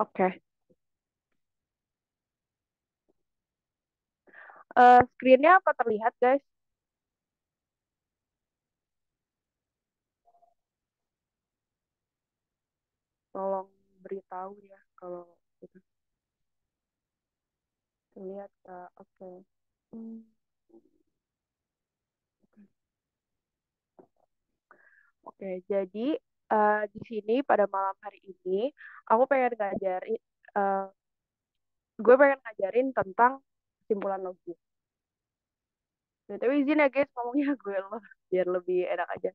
Oke. Screen-nya apa terlihat, guys? Tolong beritahu ya kalau itu terlihat, Kak. Oke. Hmm, Oke, jadi di sini pada malam hari ini aku pengen ngajarin, eh, gue pengen ngajarin tentang kesimpulan logis. Tapi izin ya guys, ngomongnya gue loh, biar lebih enak aja.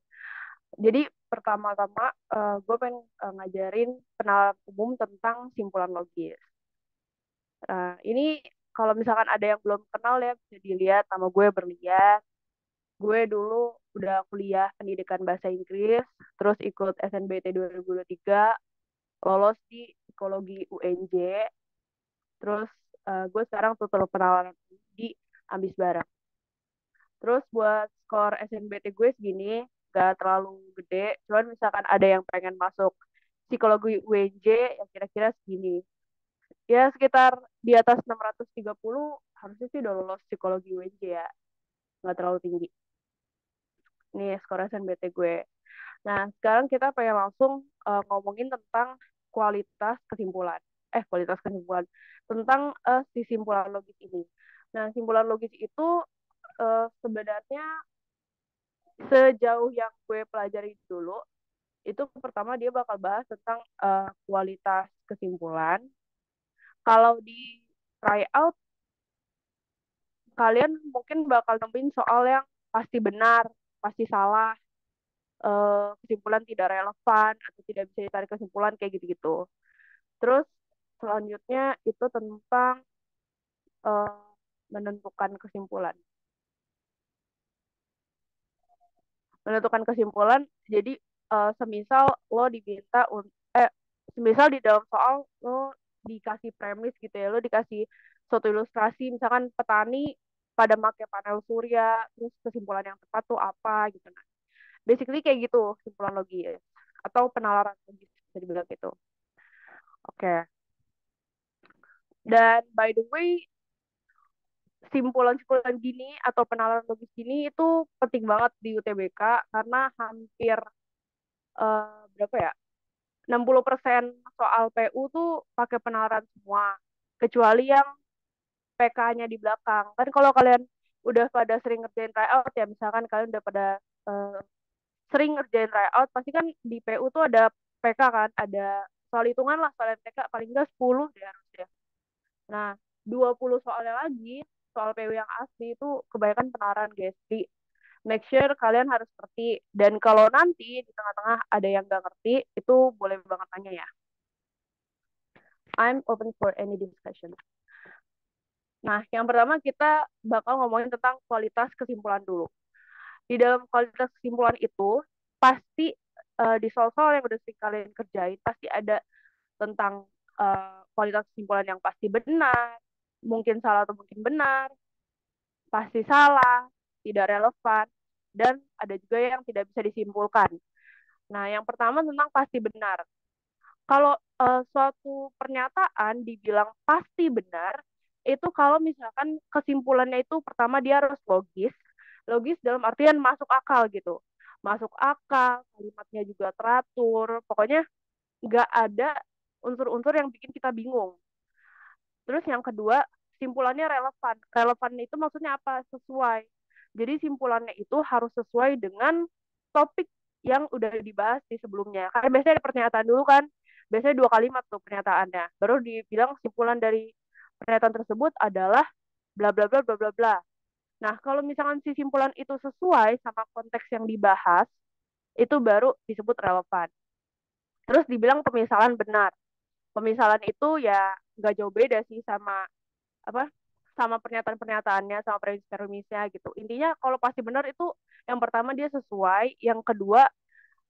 Jadi pertama-tama gue pengen ngajarin penalaran umum tentang simpulan logis. Ini kalau misalkan ada yang belum kenal ya bisa dilihat nama gue Berlian. Gue dulu udah kuliah pendidikan bahasa Inggris, terus ikut SNBT 2023, lolos di psikologi UNJ, terus gue sekarang tutor penalaran di Ambis Barang. Terus buat skor SNBT gue segini, gak terlalu gede, cuman misalkan ada yang pengen masuk psikologi UNJ, ya kira-kira segini. Ya sekitar di atas 630, harusnya sih udah lolos psikologi UNJ ya, nggak terlalu tinggi. Nih skor SNBT gue. Nah, sekarang kita pengen langsung ngomongin tentang kualitas kesimpulan. Kualitas kesimpulan. Tentang si simpulan logis ini. Nah, simpulan logis itu sebenarnya sejauh yang gue pelajari dulu, itu pertama dia bakal bahas tentang kualitas kesimpulan. Kalau di try out, kalian mungkin bakal nemuin soal yang pasti benar, pasti salah, kesimpulan tidak relevan, atau tidak bisa ditarik kesimpulan kayak gitu-gitu. Terus selanjutnya itu tentang eh, menentukan kesimpulan. Menentukan kesimpulan, jadi semisal lo diminta semisal di dalam soal lo dikasih premis gitu ya, lo dikasih suatu ilustrasi, misalkan petani pada pakai panel surya, terus kesimpulan yang tepat tuh apa gitu. Nah, basically kayak gitu kesimpulan logis atau penalaran logis bisa dibilang gitu. Oke. Dan by the way, simpulan-simpulan gini atau penalaran logis gini itu penting banget di UTBK karena hampir berapa ya? 60% soal PU tuh pakai penalaran semua. Kecuali yang PK-nya di belakang. Kan kalau kalian udah pada sering ngerjain tryout ya, misalkan kalian udah pada eh, sering ngerjain tryout, pasti kan di PU tuh ada PK kan, ada soal hitungan lah, soal MTK paling enggak 10 deh harusnya. Nah, 20 soalnya lagi, soal PW yang asli itu kebanyakan penarahan guys. Jadi, make sure kalian harus ngerti. Dan kalau nanti di tengah-tengah ada yang nggak ngerti, itu boleh banget tanya ya. I'm open for any discussion. Nah, yang pertama kita bakal ngomongin tentang kualitas kesimpulan dulu. Di dalam kualitas kesimpulan itu, pasti di soal-soal yang udah sering kalian kerjain, pasti ada tentang kualitas kesimpulan yang pasti benar, mungkin salah atau mungkin benar, pasti salah, tidak relevan, dan ada juga yang tidak bisa disimpulkan. Nah, yang pertama tentang pasti benar. Kalau suatu pernyataan dibilang pasti benar, itu kalau misalkan kesimpulannya itu pertama dia harus logis, logis dalam artian masuk akal gitu. Masuk akal, kalimatnya juga teratur, pokoknya nggak ada unsur-unsur yang bikin kita bingung. Terus yang kedua, simpulannya relevan. Relevan itu maksudnya apa? Sesuai. Jadi simpulannya itu harus sesuai dengan topik yang udah dibahas di sebelumnya. Karena biasanya ada pernyataan dulu kan, biasanya 2 kalimat tuh pernyataannya. Baru dibilang simpulan dari pernyataan tersebut adalah bla bla bla bla bla bla. Nah, kalau misalkan si simpulan itu sesuai sama konteks yang dibahas, itu baru disebut relevan. Terus dibilang pemisalan benar. Pemisalan itu ya nggak jauh beda sih sama apa sama pernyataan-pernyataannya sama premis-premisnya gitu. Intinya kalau pasti benar itu yang pertama dia sesuai, yang kedua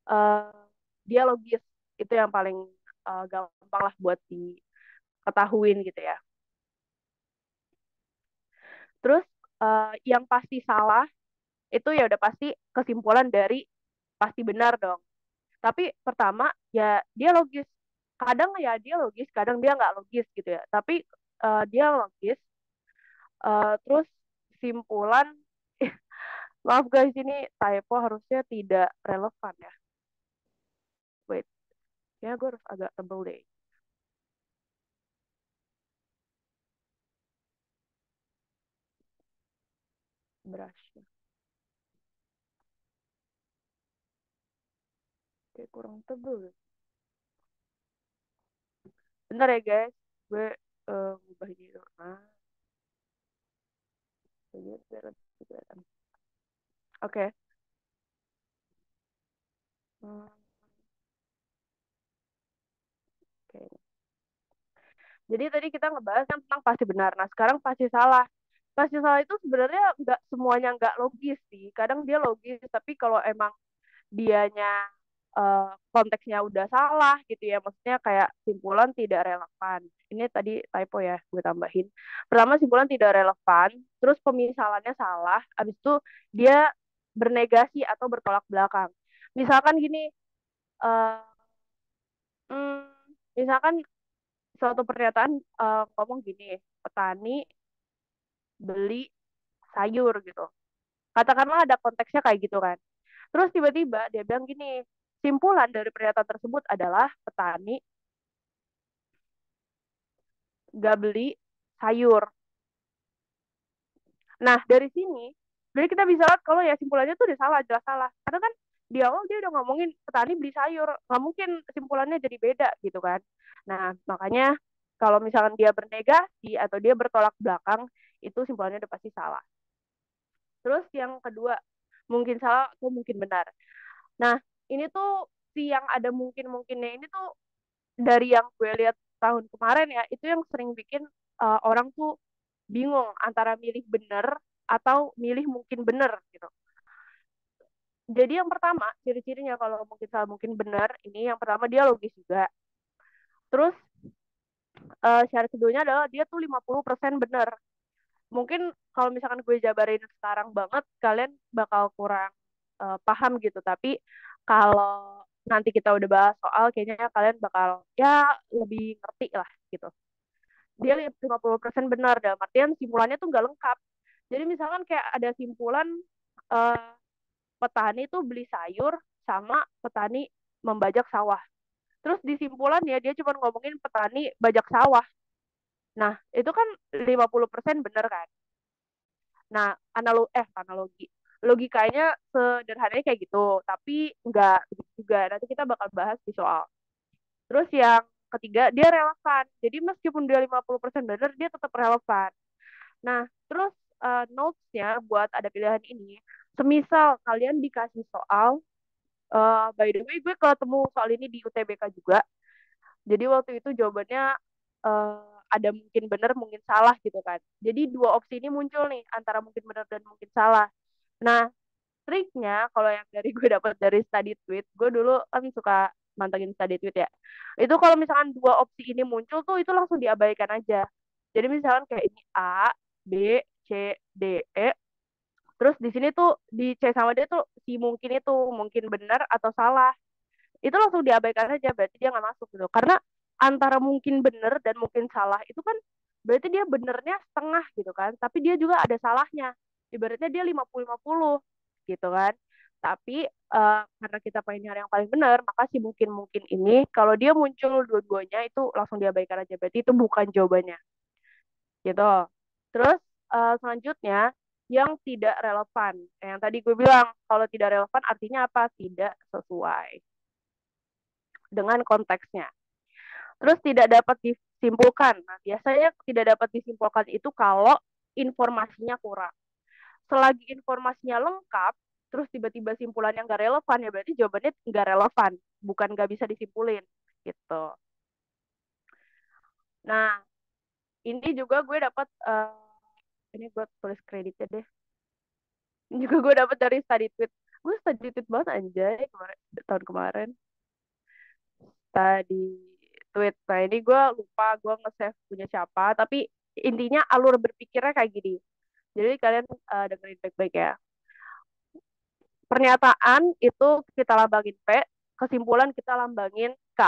uh, dia logis. Itu yang paling gampang lah buat diketahuin gitu ya. Terus yang pasti salah itu ya udah pasti kesimpulan dari pasti benar dong. Tapi pertama ya dia logis. kadang ya dia logis, kadang dia nggak logis gitu ya. Tapi dia logis, terus simpulan, maaf guys ini typo harusnya tidak relevan ya. Wait, ya gue harus agak tebel deh brushnya. Kayak kurang tebel. Bentar ya guys, gue ubah ini dulu. Nah, ini biar lebih kelihatan. Oke. Hmm, oke. Jadi tadi kita ngebahas kan tentang pasti benar. Nah, sekarang pasti salah. Pasti salah itu sebenarnya nggak semuanya nggak logis sih. Kadang dia logis, tapi kalau emang dianya konteksnya udah salah gitu ya, maksudnya kayak simpulan tidak relevan. Ini tadi typo ya, gue tambahin. Pertama simpulan tidak relevan, terus pemisalannya salah, habis itu dia bernegasi atau bertolak belakang. Misalkan gini, eh, hmm, misalkan suatu pernyataan ngomong gini, petani beli sayur gitu. Katakanlah ada konteksnya kayak gitu kan. Terus tiba-tiba dia bilang gini, simpulan dari pernyataan tersebut adalah petani gak beli sayur. Nah, dari sini, jadi kita bisa lihat kalau ya simpulannya tuh udah salah, jelas salah. Karena kan di awal dia udah ngomongin petani beli sayur, nggak mungkin simpulannya jadi beda gitu kan. Nah, makanya kalau misalkan dia bernegasi atau dia bertolak belakang, itu simpulannya udah pasti salah. Terus yang kedua, mungkin salah atau mungkin benar. Nah, ini tuh si yang ada mungkin-mungkinnya ini tuh dari yang gue lihat tahun kemarin ya, itu yang sering bikin orang tuh bingung antara milih benar atau milih mungkin benar gitu. Jadi yang pertama, ciri-cirinya kalau mungkin salah mungkin benar, ini yang pertama dia logis juga. Terus syarat keduanya adalah dia tuh 50% benar. Mungkin kalau misalkan gue jabarin sekarang banget, kalian bakal kurang paham gitu. Tapi kalau nanti kita udah bahas soal, kayaknya kalian bakal ya lebih ngerti lah gitu. Dia 50% benar, dalam artian simpulannya tuh nggak lengkap. Jadi misalkan kayak ada simpulan eh, petani tuh beli sayur sama petani membajak sawah. Terus di simpulannya dia cuma ngomongin petani bajak sawah. Nah, itu kan 50% benar kan? Nah, analogi. Logikanya sederhananya kayak gitu, tapi nggak begitu juga. Nanti kita bakal bahas di soal. Terus yang ketiga, dia relevan. Jadi meskipun dia 50% benar, dia tetap relevan. Nah, terus notes-nya buat ada pilihan ini, semisal kalian dikasih soal, by the way, gue ketemu soal ini di UTBK juga. Jadi waktu itu jawabannya uh, ada mungkin benar, mungkin salah gitu kan. Jadi dua opsi ini muncul nih, antara mungkin benar dan mungkin salah. Nah, triknya kalau yang dari gue dapat dari study tweet, gue dulu kan suka mantengin study tweet ya. Itu kalau misalkan dua opsi ini muncul tuh itu langsung diabaikan aja. Jadi misalkan kayak ini A, B, C, D, E. Terus di sini tuh di C sama D tuh si mungkin itu mungkin benar atau salah. Itu langsung diabaikan aja, berarti dia nggak masuk gitu. Karena antara mungkin benar dan mungkin salah itu kan berarti dia benernya setengah gitu kan. Tapi dia juga ada salahnya. Ibaratnya dia 50-50 gitu kan. Tapi karena kita pengen nyari yang paling benar, maka si mungkin-mungkin ini kalau dia muncul dua-duanya itu langsung diabaikan aja. Berarti itu bukan jawabannya gitu. Terus selanjutnya yang tidak relevan. Yang tadi gue bilang kalau tidak relevan artinya apa? Tidak sesuai dengan konteksnya. Terus tidak dapat disimpulkan. Nah, biasanya tidak dapat disimpulkan itu kalau informasinya kurang. Selagi informasinya lengkap, terus tiba-tiba simpulannya nggak relevan, ya berarti jawabannya nggak relevan, bukan nggak bisa disimpulin gitu. Nah, ini juga gue dapat ini gue tulis kreditnya deh. Ini juga gue dapat dari study tweet. Gue study tweet banget anjay kemarin, tahun kemarin. Study tweet. Nah, ini gue lupa gue nge-save punya siapa, tapi intinya alur berpikirnya kayak gini. Jadi kalian dengerin baik-baik ya. Pernyataan itu kita lambangin P, kesimpulan kita lambangin K.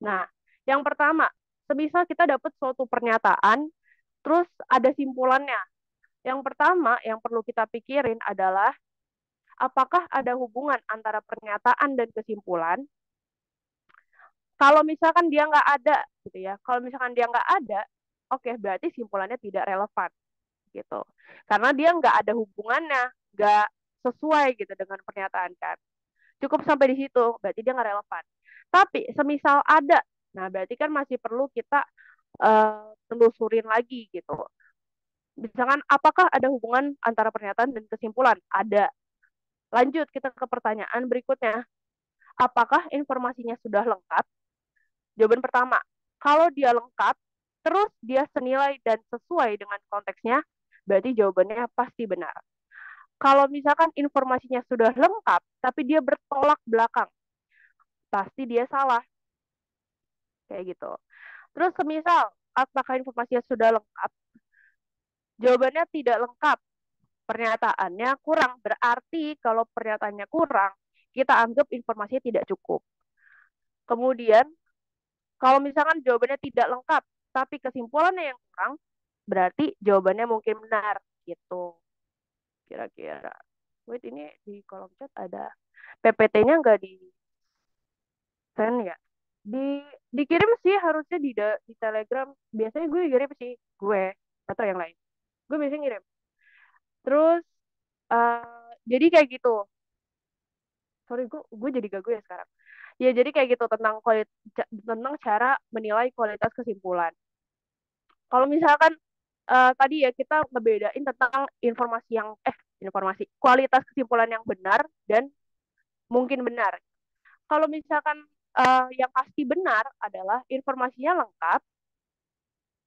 Nah, Yang pertama, semisal kita dapat suatu pernyataan, terus ada simpulannya. Yang pertama yang perlu kita pikirin adalah apakah ada hubungan antara pernyataan dan kesimpulan. Kalau misalkan dia nggak ada, gitu ya. Kalau misalkan dia nggak ada, oke, berarti simpulannya tidak relevan, gitu. Karena dia nggak ada hubungannya, nggak sesuai gitu dengan pernyataan kan. Cukup sampai di situ, berarti dia nggak relevan. Tapi semisal ada, nah berarti kan masih perlu kita telusurin lagi gitu. Misalkan apakah ada hubungan antara pernyataan dan kesimpulan? Ada. Lanjut kita ke pertanyaan berikutnya. Apakah informasinya sudah lengkap? Jawaban pertama, kalau dia lengkap, terus dia senilai dan sesuai dengan konteksnya, berarti jawabannya pasti benar. Kalau misalkan informasinya sudah lengkap, tapi dia bertolak belakang, pasti dia salah. Kayak gitu. Terus semisal, apakah informasinya sudah lengkap? Jawabannya tidak lengkap. Pernyataannya kurang. Berarti kalau pernyataannya kurang, kita anggap informasinya tidak cukup. Kemudian, kalau misalkan jawabannya tidak lengkap, tapi kesimpulannya yang kurang, berarti jawabannya mungkin benar. Gitu, kira-kira. Wait, ini di kolom chat ada PPT-nya nggak di send ya? Di dikirim sih harusnya di Telegram. Biasanya gue kirim sih, gue atau yang lain. Gue biasanya ngirim. Terus jadi kayak gitu. Sorry, gue jadi gagu ya sekarang. Ya jadi kayak gitu tentang cara menilai kualitas kesimpulan. Kalau misalkan tadi ya kita ngebedain tentang informasi kualitas kesimpulan yang benar dan mungkin benar. Kalau misalkan yang pasti benar adalah informasinya lengkap,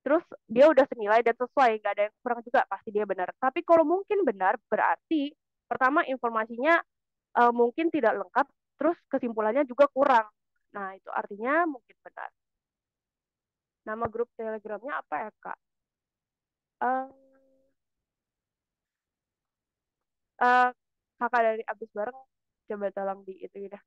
terus dia udah senilai dan sesuai, nggak ada yang kurang juga, pasti dia benar. Tapi kalau mungkin benar, berarti pertama informasinya mungkin tidak lengkap, terus kesimpulannya juga kurang. Nah, itu artinya mungkin benar. Nama grup Telegramnya apa ya, Kak? Eh, eh, Kakak dari Abis Bareng, coba tolong di itu ya.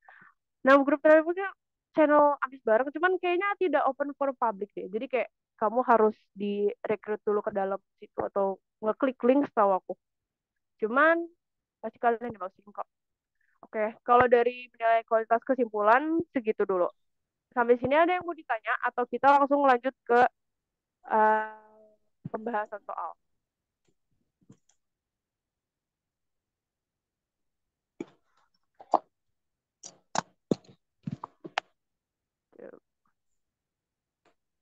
Nama grup Telegramnya channel Abis Bareng, cuman kayaknya tidak open for public deh. Jadi kayak kamu harus direkrut dulu ke dalam situ atau ngeklik link setahu aku. Cuman pasti kalian dimasukin kok. Oke, kalau dari menilai kualitas kesimpulan segitu dulu. Sampai sini ada yang mau ditanya atau kita langsung lanjut ke pembahasan soal.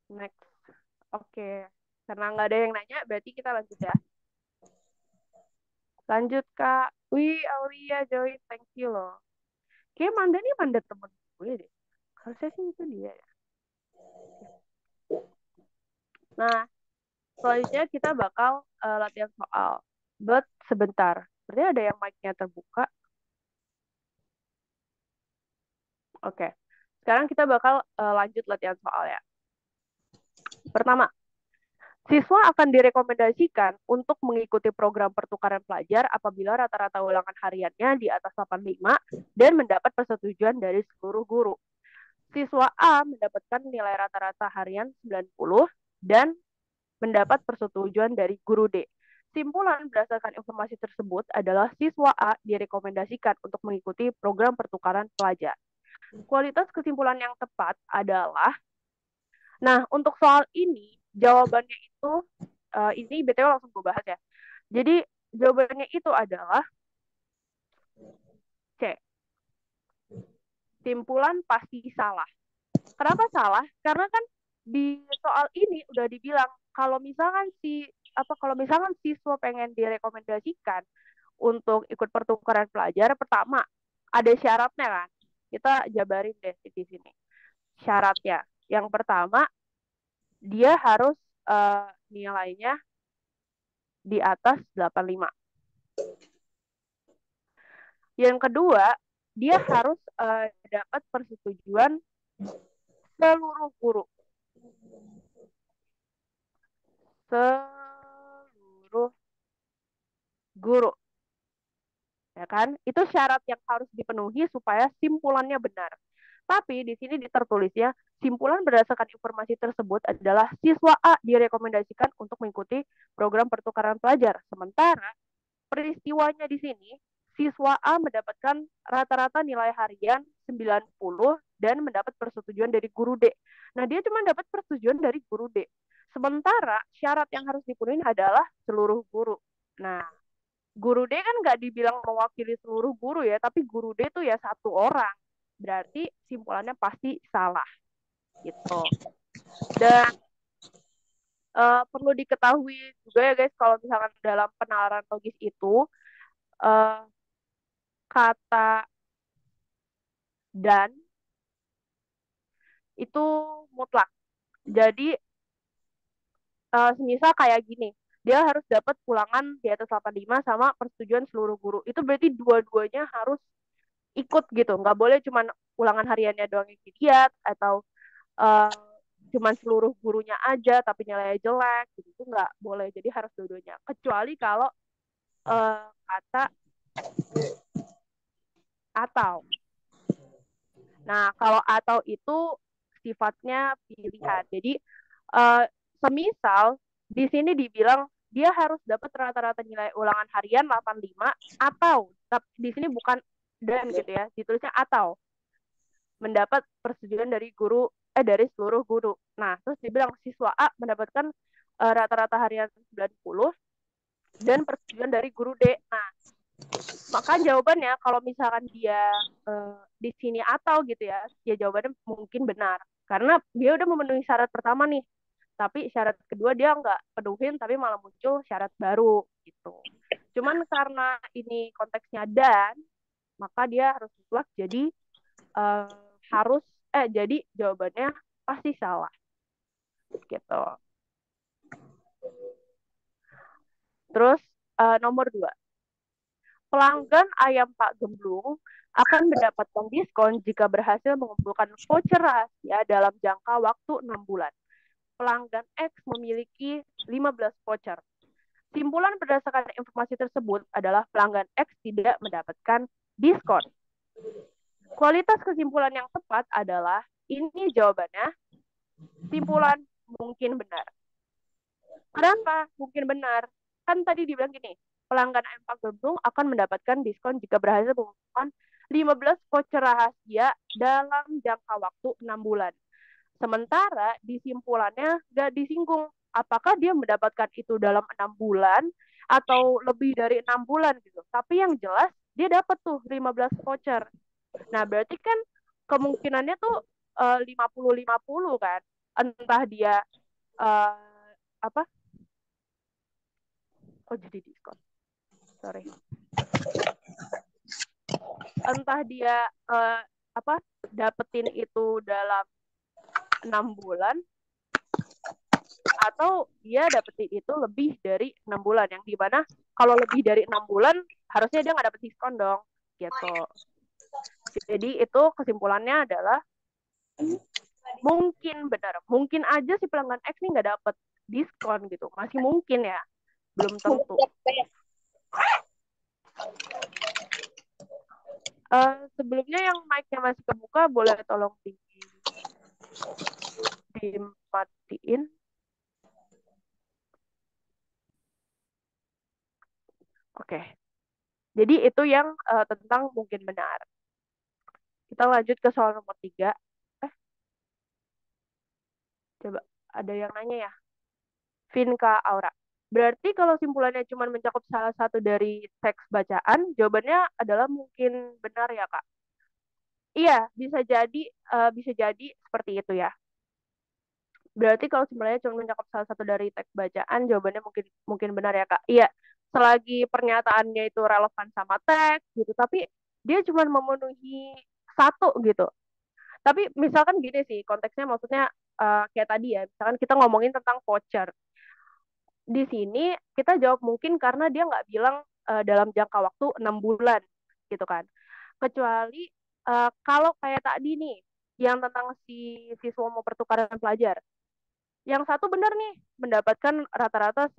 Next. Oke. Karena nggak ada yang nanya, berarti kita lanjut ya. Lanjut, Kak. Wih, Aulia join. Thank you loh. Kayak Manda nih Manda temen gue deh. Harusnya sih itu dia ya. Nah, selanjutnya kita bakal latihan soal. But sebentar. Berarti ada yang mic-nya terbuka. Oke. Sekarang kita bakal lanjut latihan soal ya. Pertama, siswa akan direkomendasikan untuk mengikuti program pertukaran pelajar apabila rata-rata ulangan hariannya di atas 85 dan mendapat persetujuan dari seluruh guru. Siswa A mendapatkan nilai rata-rata harian 90 dan mendapat persetujuan dari guru D. Simpulan berdasarkan informasi tersebut adalah siswa A direkomendasikan untuk mengikuti program pertukaran pelajar. Kualitas kesimpulan yang tepat adalah, nah untuk soal ini jawabannya itu ini BTW langsung gue bahas ya. Jadi jawabannya itu adalah C. Simpulan pasti salah. Kenapa salah? Karena kan di soal ini udah dibilang kalau misalkan siswa pengen direkomendasikan untuk ikut pertukaran pelajar, pertama ada syaratnya kan. Kita jabarin deh di sini. Syaratnya. Yang pertama, dia harus nilainya di atas 85. Yang kedua, dia harus dapat persetujuan seluruh guru. Seluruh guru. Ya kan? Itu syarat yang harus dipenuhi supaya simpulannya benar. Tapi di sini tertulisnya, simpulan berdasarkan informasi tersebut adalah siswa A direkomendasikan untuk mengikuti program pertukaran pelajar. Sementara peristiwanya di sini, siswa A mendapatkan rata-rata nilai harian 90 dan mendapat persetujuan dari guru D. Nah, dia cuma dapat persetujuan dari guru D. Sementara syarat yang harus dipenuhi adalah seluruh guru. Nah, guru D kan nggak dibilang mewakili seluruh guru ya, tapi guru D itu ya satu orang. Berarti simpulannya pasti salah gitu. Dan perlu diketahui juga ya guys, kalau misalkan dalam penalaran logis itu uh, kata dan itu mutlak. Jadi semisal kayak gini, dia harus dapat ulangan di atas 85 sama persetujuan seluruh guru. Itu berarti dua-duanya harus ikut gitu. Nggak boleh cuma ulangan hariannya doang yang dilihat atau uh, cuman seluruh gurunya aja tapi nilainya jelek gitu. Itu nggak boleh. Jadi harus dua-duanya. Kecuali kalau kata atau. Nah, kalau atau itu sifatnya pilihan. Jadi semisal di sini dibilang dia harus dapat rata-rata nilai ulangan harian 85 atau di sini bukan dan gitu ya, ditulisnya atau mendapat persetujuan dari dari seluruh guru. Nah, terus dibilang siswa A mendapatkan rata-rata harian 90 dan persetujuan dari guru D. Nah, maka jawabannya kalau misalkan dia di sini atau gitu ya, ya jawabannya mungkin benar. Karena dia udah memenuhi syarat pertama nih, tapi syarat kedua dia nggak penuhin, tapi malah muncul syarat baru gitu. Cuman karena ini konteksnya dan, maka dia harus mutlak, jadi uh, harus jadi jawabannya pasti salah gitu. Terus nomor 2, pelanggan ayam Pak Gemblung akan mendapatkan diskon jika berhasil mengumpulkan voucher rahasia dalam jangka waktu 6 bulan. Pelanggan X memiliki 15 voucher. Simpulan berdasarkan informasi tersebut adalah pelanggan X tidak mendapatkan diskon. Kualitas kesimpulan yang tepat adalah ini jawabannya, simpulan mungkin benar. Kenapa mungkin benar? Kan tadi dibilang gini, pelanggan Empak Gemblung akan mendapatkan diskon jika berhasil mengumpulkan 15 voucher rahasia dalam jangka waktu 6 bulan. Sementara di simpulannya nggak disinggung apakah dia mendapatkan itu dalam 6 bulan atau lebih dari 6 bulan gitu. Tapi yang jelas dia dapat tuh 15 voucher. Nah, berarti kan kemungkinannya tuh 50-50 kan. Entah dia uh, apa? Oh, jadi diskon. Sorry. Entah dia apa? Dapetin itu dalam 6 bulan atau dia dapetin itu lebih dari 6 bulan, yang dimana kalau lebih dari 6 bulan harusnya dia nggak dapet diskon dong gitu. Jadi itu kesimpulannya adalah mungkin benar, mungkin aja si pelanggan X nih nggak dapet diskon gitu, masih mungkin ya, belum tentu. Sebelumnya yang mic-nya masih kebuka boleh tolong dimatiin. Oke. Jadi itu yang tentang mungkin benar. Kita lanjut ke soal nomor 3. Coba ada yang nanya ya. Vinka Aura. Berarti kalau simpulannya cuma mencakup salah satu dari teks bacaan, jawabannya adalah mungkin benar ya, Kak? Iya, bisa jadi seperti itu ya. Berarti kalau simpulannya cuma mencakup salah satu dari teks bacaan, jawabannya mungkin mungkin benar ya, Kak? Iya, selagi pernyataannya itu relevan sama teks gitu, tapi dia cuma memenuhi satu gitu. Tapi misalkan gini sih, konteksnya maksudnya kayak tadi ya, misalkan kita ngomongin tentang voucher. Di sini kita jawab mungkin karena dia nggak bilang dalam jangka waktu 6 bulan gitu kan. Kecuali kalau kayak tadi nih, yang tentang si siswa mau pertukaran pelajar. Yang satu benar nih, mendapatkan rata-rata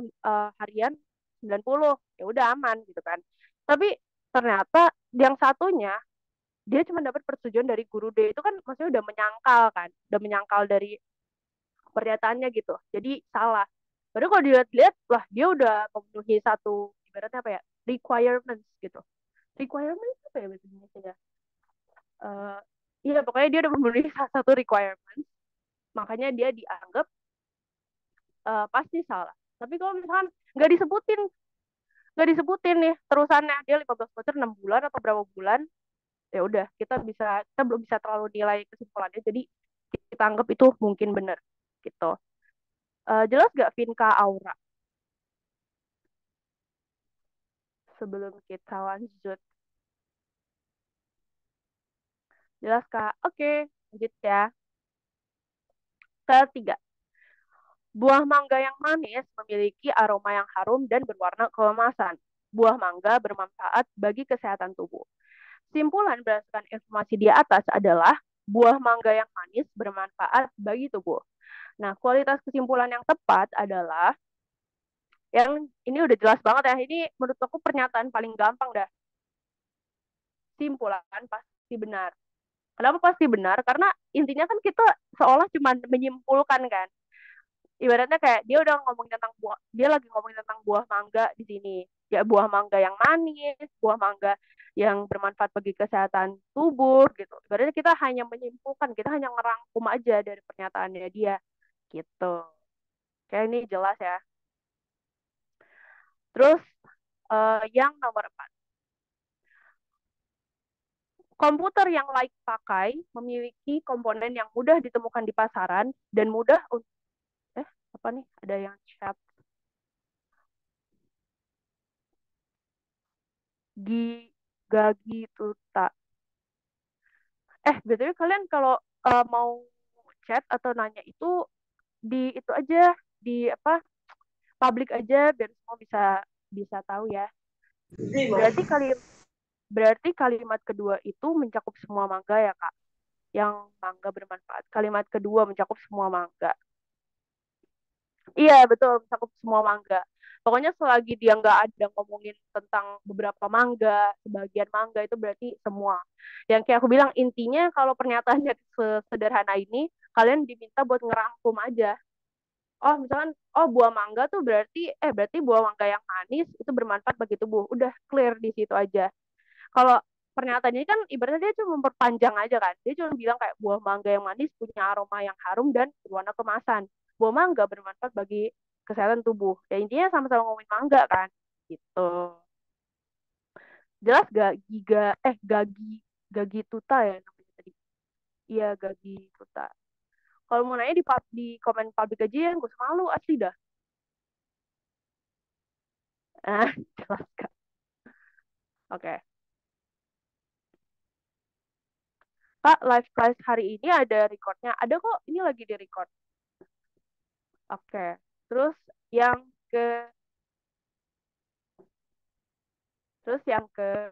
harian 90, ya udah aman gitu kan. Tapi ternyata yang satunya dia cuma dapat persetujuan dari guru D. Itu kan maksudnya udah menyangkal kan, udah menyangkal dari pernyataannya gitu. Jadi salah. Padahal kalau dilihat-lihat, lah dia udah memenuhi satu ibaratnya apa ya, requirements gitu. Requirements apa ya bahasa Indonesia ya? Uh, iya pokoknya dia udah memenuhi salah satu requirement, makanya dia dianggap pasti salah. Tapi kalau misalkan nggak disebutin, nih terusannya dia 15 voucher 6 bulan atau berapa bulan, ya udah kita belum bisa terlalu nilai kesimpulannya, jadi kita anggap itu mungkin benar gitu. Jelas gak Vinka Aura sebelum kita lanjut? Jelas Kak? Oke, lanjut ya. Ketiga, buah mangga yang manis memiliki aroma yang harum dan berwarna keemasan. Buah mangga bermanfaat bagi kesehatan tubuh. Simpulan berdasarkan informasi di atas adalah buah mangga yang manis bermanfaat bagi tubuh. Nah, kualitas kesimpulan yang tepat adalah yang ini udah jelas banget ya. Ini menurut aku pernyataan paling gampang dah. Simpulan pasti benar. Kenapa pasti benar? Karena intinya kan kita seolah cuma menyimpulkan kan. Ibaratnya kayak dia udah ngomongin tentang buah, dia lagi ngomongin tentang buah mangga di sini. Ya buah mangga yang manis, buah mangga yang bermanfaat bagi kesehatan tubuh gitu. Ibaratnya kita hanya menyimpulkan, kita hanya ngerangkum aja dari pernyataannya dia gitu. Kayak ini jelas ya. Terus yang nomor 4, komputer yang layak pakai memiliki komponen yang mudah ditemukan di pasaran dan mudah apa nih? Ada yang chat Gagi Tuta. BTW kalian kalau mau chat atau nanya itu di itu aja, di apa? Publik aja biar semua bisa bisa tahu ya. Berarti kalimat kedua itu mencakup semua mangga ya, Kak. Yang mangga bermanfaat. Kalimat kedua mencakup semua mangga. Iya, betul, mencakup semua mangga. Pokoknya selagi dia nggak ada ngomongin tentang beberapa mangga, sebagian mangga, itu berarti semua. Yang kayak aku bilang, intinya kalau pernyataannya sederhana ini, kalian diminta buat ngerangkum aja. Oh, misalkan, oh buah mangga tuh berarti buah mangga yang manis itu bermanfaat bagi tubuh. Udah clear di situ aja. Kalau pernyataan ini kan ibaratnya dia cuma memperpanjang aja kan. Dia cuma bilang kayak buah mangga yang manis punya aroma yang harum dan berwarna kemasan. Buah mangga bermanfaat bagi kesehatan tubuh. Ya intinya sama-sama ngomongin mangga kan. Gitu. Jelas gak Gagi Gagi Tuta ya namanya tadi. Iya Gagi Tuta. Kalau mau nanya di komen publik aja ya, gak usah malu asli dah. Ah, jelas Kak. Oke. Kak, live class hari ini ada recordnya. Ada kok, ini lagi di record. Oke. Terus yang ke terus yang ke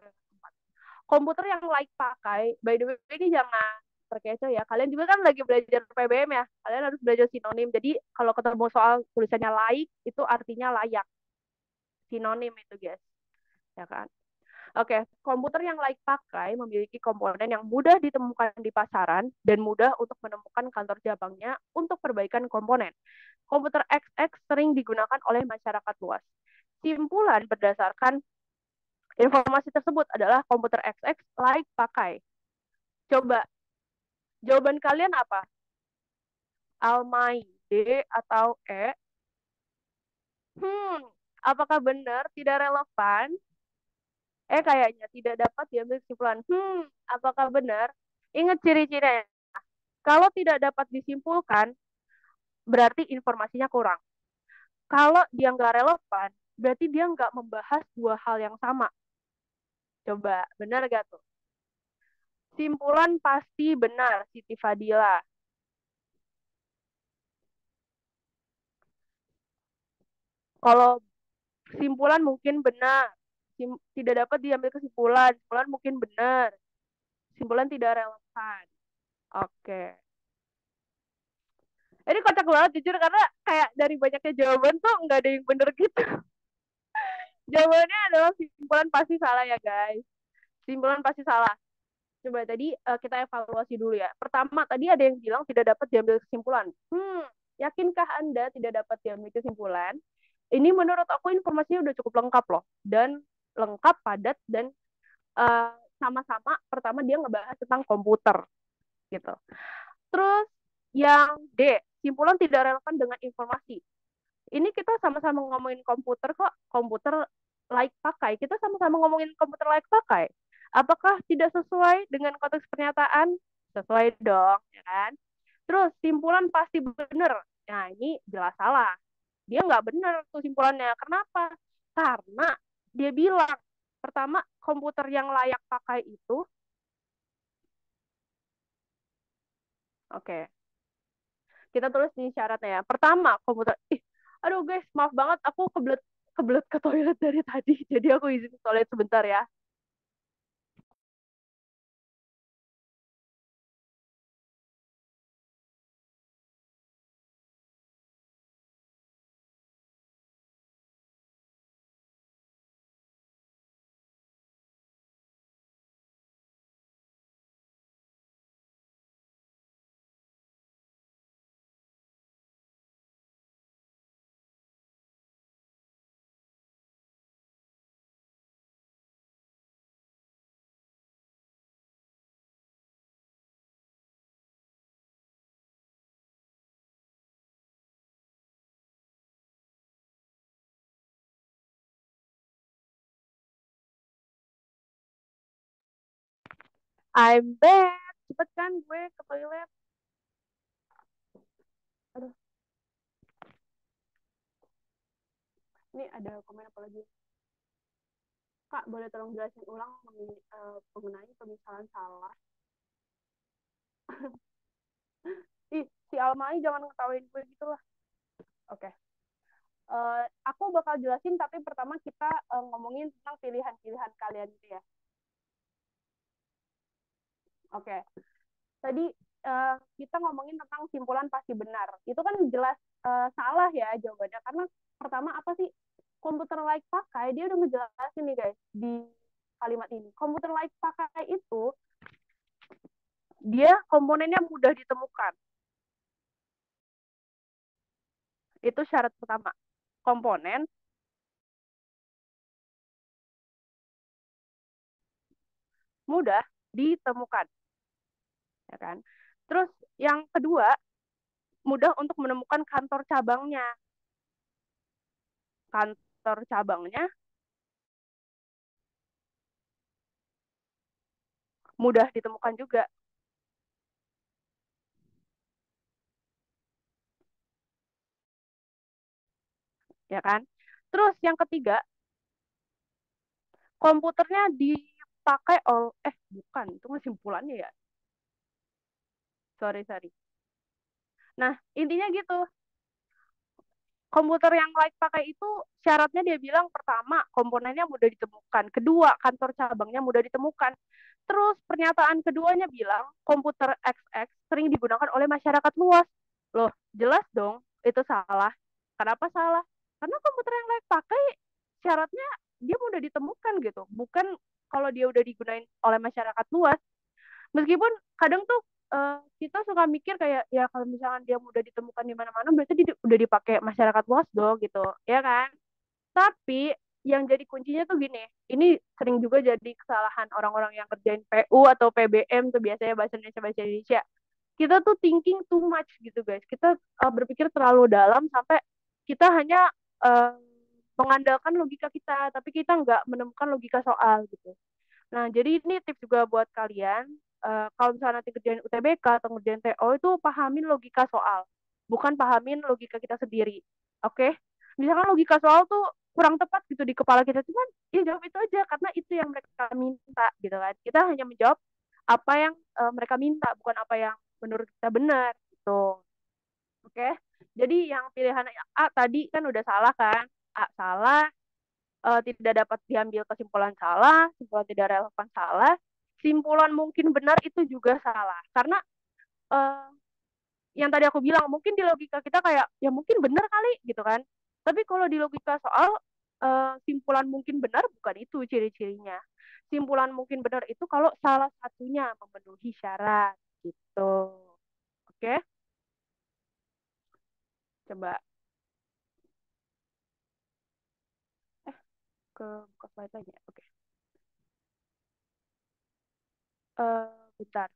komputer yang like pakai. By the way, ini jangan terkecoh ya. Kalian juga kan lagi belajar PBM ya. Kalian harus belajar sinonim. Jadi kalau ketemu soal tulisannya like itu artinya layak. Sinonim itu, guys. Ya kan? Oke, komputer yang layak pakai memiliki komponen yang mudah ditemukan di pasaran dan mudah untuk menemukan kantor cabangnya untuk perbaikan komponen. Komputer XX sering digunakan oleh masyarakat luas. Simpulan berdasarkan informasi tersebut adalah komputer XX layak pakai. Coba, jawaban kalian apa? Almai, D atau E? Hmm, apakah benar tidak relevan? Kayaknya tidak dapat diambil kesimpulan. Apakah benar? Ingat ciri-cirinya. Kalau tidak dapat disimpulkan, berarti informasinya kurang. Kalau dia nggak relevan, berarti dia nggak membahas dua hal yang sama. Coba, benar gak tuh? Simpulan pasti benar, Siti Fadila. Kalau kesimpulan mungkin benar. Tidak dapat diambil kesimpulan. Kesimpulan mungkin benar. Kesimpulan tidak relevan. Oke. Ini kocak banget jujur karena kayak dari banyaknya jawaban tuh nggak ada yang bener gitu. Jawabannya adalah kesimpulan pasti salah ya guys. Kesimpulan pasti salah. Coba tadi kita evaluasi dulu ya. Pertama, tadi ada yang bilang tidak dapat diambil kesimpulan. Yakinkah Anda tidak dapat diambil kesimpulan? Ini menurut aku informasinya udah cukup lengkap loh. Dan lengkap, padat, dan uh, sama-sama. Pertama dia ngebahas tentang komputer gitu. Terus yang D, simpulan tidak relevan dengan informasi. Ini kita sama-sama ngomongin komputer kok, komputer layak pakai. Kita sama-sama ngomongin komputer layak pakai. Apakah tidak sesuai dengan konteks pernyataan? Sesuai dong, ya kan? Terus simpulan pasti benar. Nah, ini jelas salah. Dia nggak benar tuh simpulannya. Kenapa? Karena dia bilang, pertama, komputer yang layak pakai itu, oke, kita tulis di syaratnya ya. Pertama, komputer, aduh guys, maaf banget, aku kebelet kebelet ke toilet dari tadi, jadi aku izin ke toilet sebentar ya. I'm back. Cepet kan gue ke toilet. Aduh, ini ada komen apa lagi? Kak, boleh tolong jelasin ulang mengenai pemisalan salah? Ih, si Almai jangan ngetawain gue gitu lah. Oke. Aku bakal jelasin, tapi pertama kita ngomongin tentang pilihan-pilihan kalian gitu ya. Oke. Tadi kita ngomongin tentang simpulan pasti benar. Itu kan jelas salah ya jawabannya. Karena pertama apa sih komputer layak pakai? Dia udah ngejelasin nih guys di kalimat ini. Komputer layak pakai itu dia komponennya mudah ditemukan. Itu syarat pertama. Komponen mudah ditemukan, ya kan? Terus yang kedua, mudah untuk menemukan kantor cabangnya. Kantor cabangnya mudah ditemukan juga, ya kan? Terus yang ketiga, komputernya dipakai oleh bukan, itu kesimpulannya ya. Sorry, sorry. Nah, intinya gitu. Komputer yang layak pakai itu syaratnya dia bilang pertama komponennya mudah ditemukan, kedua kantor cabangnya mudah ditemukan. Terus pernyataan keduanya bilang komputer XX sering digunakan oleh masyarakat luas. Loh, jelas dong itu salah. Kenapa salah? Karena komputer yang layak pakai syaratnya dia mudah ditemukan gitu. Bukan kalau dia udah digunain oleh masyarakat luas. Meskipun kadang tuh kita suka mikir kayak ya kalau misalkan dia mudah ditemukan di mana-mana berarti udah dipakai masyarakat luas dong gitu, ya kan? Tapi yang jadi kuncinya tuh gini, ini sering juga jadi kesalahan orang-orang yang kerjain PU atau PBM tuh biasanya bahasa Indonesia. Kita tuh thinking too much gitu guys. Kita berpikir terlalu dalam sampai kita hanya uh, mengandalkan logika kita, tapi kita nggak menemukan logika soal gitu. Nah, jadi ini tips juga buat kalian. Kalau misalnya nanti kerjain UTBK atau ngerjain TO itu pahamin logika soal, bukan pahamin logika kita sendiri. Oke? Misalkan logika soal tuh kurang tepat gitu di kepala kita, cuman ya jawab itu aja karena itu yang mereka minta gitu kan. Kita hanya menjawab apa yang mereka minta, bukan apa yang menurut kita benar gitu. Oke? Jadi yang pilihan A tadi kan udah salah kan? A salah, tidak dapat diambil kesimpulan salah, simpulan tidak relevan salah, simpulan mungkin benar itu juga salah. Karena uh, yang tadi aku bilang, mungkin di logika kita kayak, ya mungkin benar kali gitu kan. Tapi kalau di logika soal simpulan mungkin benar bukan itu ciri-cirinya. simpulan mungkin benar itu kalau salah satunya memenuhi syarat gitu. Oke, coba ke buka slide aja. Oke. Bentar.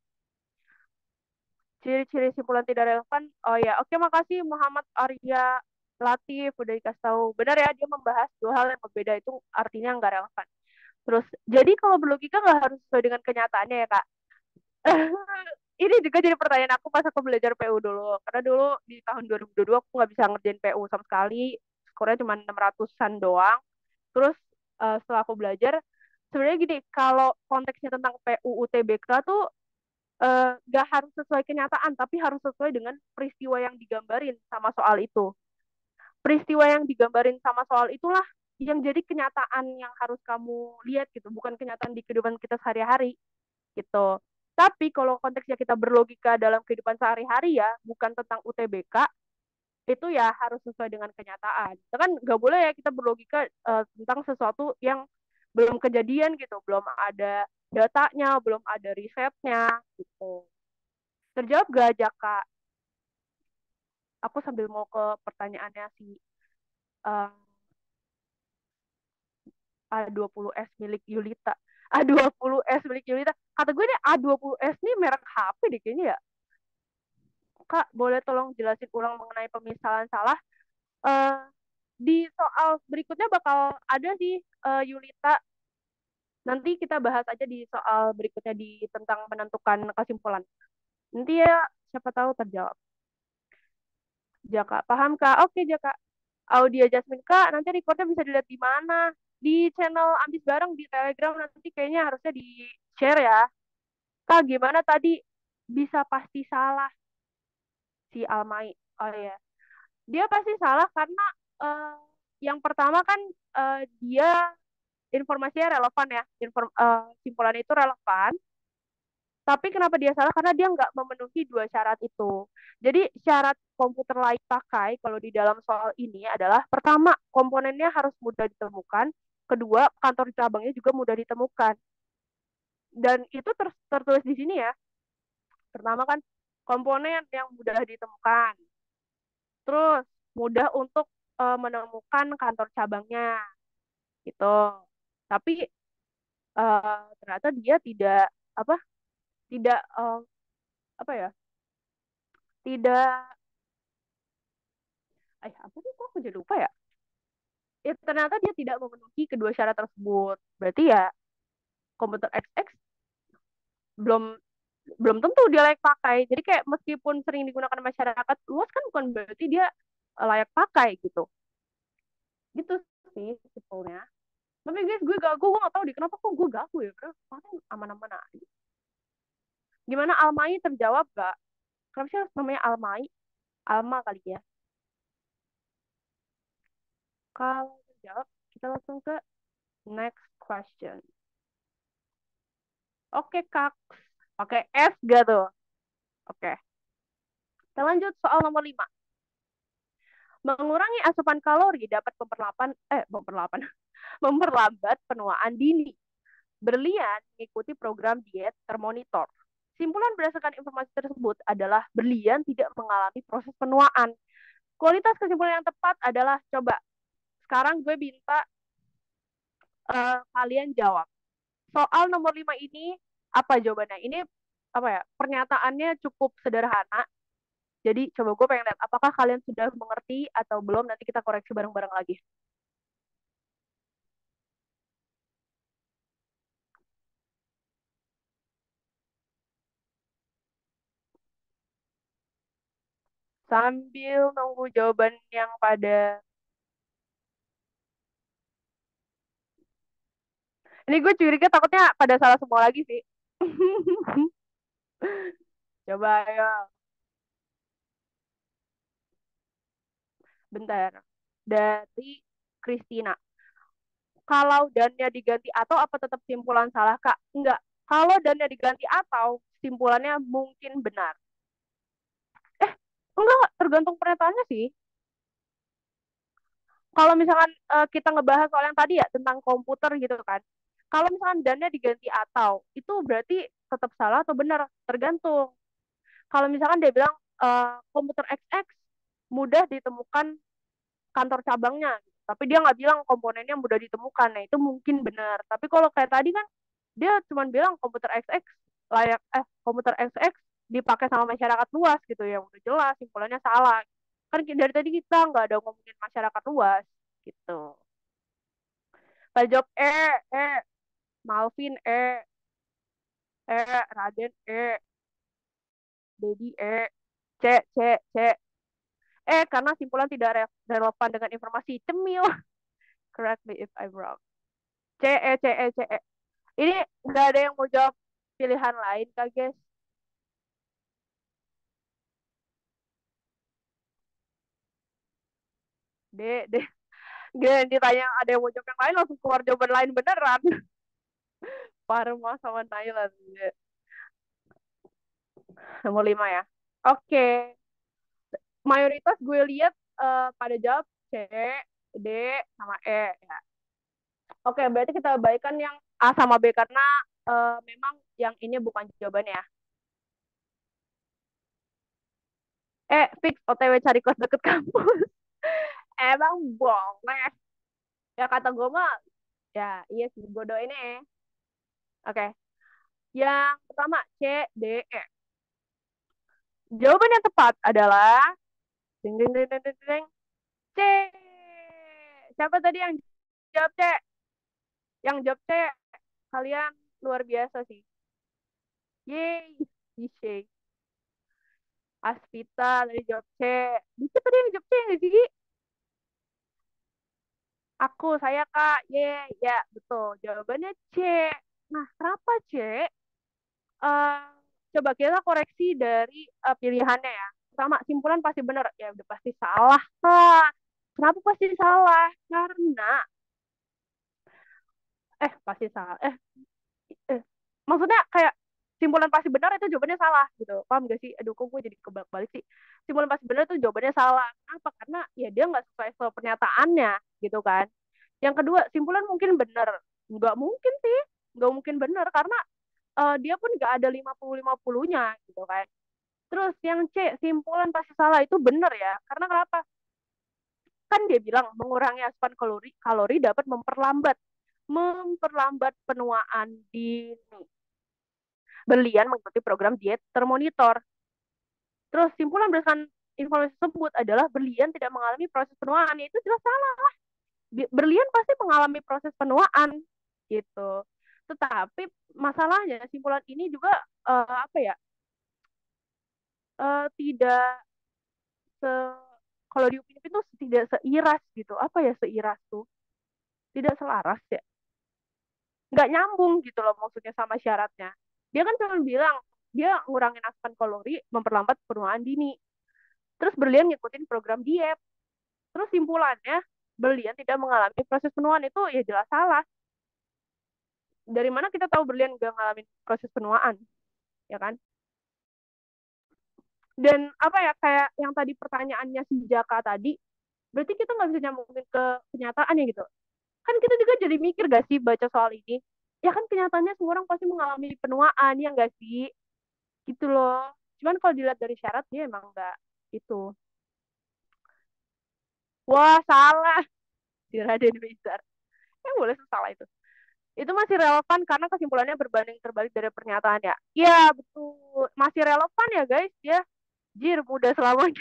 Ciri-ciri simpulan tidak relevan. Oh ya, oke, makasih Muhammad Arya Latif udah dikasih tahu. Benar ya, dia membahas dua hal yang berbeda itu artinya nggak relevan. Terus, jadi kalau berlogika nggak harus sesuai dengan kenyataannya ya Kak. Ini juga jadi pertanyaan aku pas aku belajar PU dulu. Karena dulu di tahun 2022 aku nggak bisa ngerjain PU sama sekali. Skornya cuma 600-an doang. Terus setelah aku belajar, sebenarnya gini, kalau konteksnya tentang PU UTBK tuh nggak harus sesuai kenyataan, tapi harus sesuai dengan peristiwa yang digambarin sama soal itu. Peristiwa yang digambarin sama soal itulah yang jadi kenyataan yang harus kamu lihat gitu, bukan kenyataan di kehidupan kita sehari-hari gitu. Tapi kalau konteksnya kita berlogika dalam kehidupan sehari-hari ya, bukan tentang UTBK, itu ya harus sesuai dengan kenyataan. Itu kan nggak boleh ya kita berlogika tentang sesuatu yang belum kejadian gitu, belum ada datanya, belum ada risetnya gitu. Terjawab gak aja Kak? Aku sambil mau ke pertanyaannya si uh, A20S milik Yulita. A20S milik Yulita. Kata gue nih A20S nih merek HP deh kayaknya ya. Kak, boleh tolong jelasin ulang mengenai pemisahan salah? Uh, di soal berikutnya bakal ada sih Yulita. Nanti kita bahas aja di soal berikutnya di tentang menentukan kesimpulan. Nanti ya siapa tahu terjawab. Jaka, paham Kak? Oke Jaka. Audio Jasmine Kak, nanti recordnya bisa dilihat di mana? Di channel Ambis Bareng di Telegram nanti kayaknya harusnya di share ya. Kak, gimana tadi bisa pasti salah si Almai? Oh ya, dia pasti salah karena eh, yang pertama kan dia informasinya relevan ya, simpulan itu relevan. Tapi kenapa dia salah? Karena dia nggak memenuhi dua syarat itu. Jadi syarat komputer layak pakai kalau di dalam soal ini adalah pertama komponennya harus mudah ditemukan, kedua kantor cabangnya juga mudah ditemukan. Dan itu tertulis di sini ya. Pertama kan komponen yang mudah ditemukan, terus mudah untuk menemukan kantor cabangnya gitu. Tapi ternyata dia tidak apa tidak apa ya tidak apa sih kok aku jadi lupa ya. Ya ternyata dia tidak memenuhi kedua syarat tersebut. Berarti ya komputer XX belum belum tentu dia layak pakai. Jadi kayak meskipun sering digunakan masyarakat luas kan bukan berarti dia layak pakai gitu. Gitu sih simpelnya. Tapi guys gue gagu, gue gak tau deh kenapa kok gue gagu ya. Karena kemarin aman-aman aja. Gimana Almai terjawab gak? Kenapa sih harus namanya Almai? Alma kali ya. Kalau terjawab kita langsung ke next question. Oke kak. Pakai S gak tuh? Oke. Kita lanjut soal nomor 5. Mengurangi asupan kalori dapat memperlambat penuaan dini. Berlian mengikuti program diet termonitor. Simpulan berdasarkan informasi tersebut adalah berlian tidak mengalami proses penuaan. Kualitas kesimpulan yang tepat adalah coba. Sekarang gue minta kalian jawab. Soal nomor 5 ini apa jawabannya? Ini apa ya? Pernyataannya cukup sederhana. Jadi coba gue pengen lihat apakah kalian sudah mengerti atau belum, nanti kita koreksi bareng-bareng lagi. Sambil nunggu jawaban yang pada... Ini gue curiga takutnya pada salah semua lagi sih. Coba ya, bentar. Dari Christina. Kalau dannya diganti atau apa tetap simpulan salah, Kak? Enggak. Kalau dannya diganti atau simpulannya mungkin benar. Enggak, tergantung pernyataannya sih. Kalau misalkan kita ngebahas soal yang tadi ya tentang komputer gitu kan. Kalau misalkan dannya diganti atau, itu berarti tetap salah atau benar? Tergantung. Kalau misalkan dia bilang komputer XX mudah ditemukan kantor cabangnya, tapi dia nggak bilang komponennya mudah ditemukan, nah itu mungkin benar. Tapi kalau kayak tadi kan dia cuma bilang komputer XX komputer XX dipakai sama masyarakat luas gitu ya, udah jelas simpulannya salah. Kan dari tadi kita nggak ada ngomongin masyarakat luas gitu. Pak Job Malvin Raden Dedi C C C karena simpulan tidak relevan dengan informasi cemil. Correct me if I'm wrong. C E. Ini nggak ada yang mau jawab pilihan lain, Kak, guys. D. Gak ditanya ada yang mau jawab yang lain, langsung keluar jawaban lain beneran. Parma sama Thailand. Nomor 5 ya. Oke. Mayoritas gue lihat pada jawab C, D, sama E. Ya. Oke, berarti kita baikkan yang A sama B karena memang yang ini bukan jawabannya ya. Fix OTW cari kos deket kampus. Emang boleh. Ya kata gue mah, ya iya sih, bodoh ini. Oke, yang pertama C, D, E. Jawaban yang tepat adalah ding ding ding ding ding, ding. C. Siapa tadi yang jawab C? Yang jawab C, kalian luar biasa sih. Yeay, Yishay. Aspita tadi jawab C. Dikit tadi yang jawab C nggak sih? Saya Kak. Yeay, ya betul. Jawabannya C. Nah, kenapa C? Eh, coba kita koreksi dari pilihannya ya. Pertama, simpulan pasti benar. Ya udah pasti salah, Kak. Kenapa pasti salah? Karena pasti salah. Eh. Maksudnya kayak simpulan pasti benar itu jawabannya salah gitu. Paham gak sih? Aduh, kok gue jadi kebalik-balik sih. Simpulan pasti benar itu jawabannya salah. Kenapa? Karena ya dia nggak sesuai sama pernyataannya gitu kan. Yang kedua, simpulan mungkin benar. Nggak mungkin sih. Nggak mungkin benar karena dia pun nggak ada 50-50-nya gitu kan. Terus yang C, simpulan pasti salah itu benar ya. Karena kenapa? Kan dia bilang mengurangi asupan kalori dapat memperlambat penuaan dini. Berlian mengikuti program diet termonitor. Terus simpulan berdasarkan informasi tersebut adalah berlian tidak mengalami proses penuaan. Ya, itu jelas salah. Berlian pasti mengalami proses penuaan gitu. Tetapi masalahnya simpulan ini juga apa ya? Tidak se kalau di UPI itu tidak seiras gitu. Apa ya seiras tuh? Tidak selaras ya. Nggak nyambung gitu loh maksudnya sama syaratnya. Dia kan cuma bilang dia ngurangin asupan kalori, memperlambat penuaan dini. Terus berlian ngikutin program diet. Terus simpulannya, berlian tidak mengalami proses penuaan itu ya jelas salah. Dari mana kita tahu berlian gak ngalamin proses penuaan, ya kan? Dan apa ya, kayak yang tadi pertanyaannya si Jaka tadi, berarti kita nggak bisa nyambungin ke kenyataan ya gitu. Kan kita juga jadi mikir gak sih baca soal ini? Ya kan kenyataannya semua orang pasti mengalami penuaan, ya nggak sih? Gitu loh. Cuman kalau dilihat dari syarat, dia emang nggak itu. Wah, salah. Si Raden Wizard. Boleh salah itu masih relevan karena kesimpulannya berbanding terbalik dari pernyataannya. Iya, betul. Masih relevan ya, guys. Ya, jir, mudah selamanya.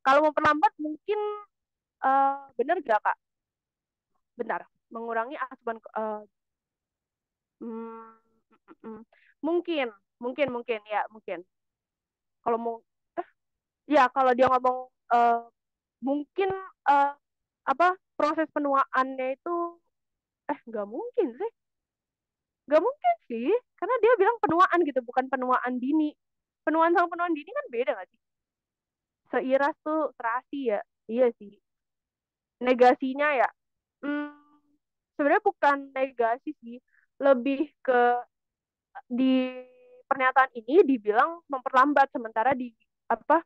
Kalau mau perlambat mungkin benar gak, Kak? Bentar. Mengurangi asupan mm, mungkin, mungkin ya, mungkin. Kalau mau ya kalau dia ngomong uh, mungkin uh, apa proses penuaannya itu nggak mungkin sih. Nggak mungkin sih, karena dia bilang penuaan gitu, bukan penuaan dini. Penuaan sama penuaan dini kan beda nggak sih? Seiras tuh serasi ya. Iya sih. Negasinya ya. Hmm, sebenarnya bukan negasi sih. Lebih ke di pernyataan ini dibilang memperlambat, sementara di apa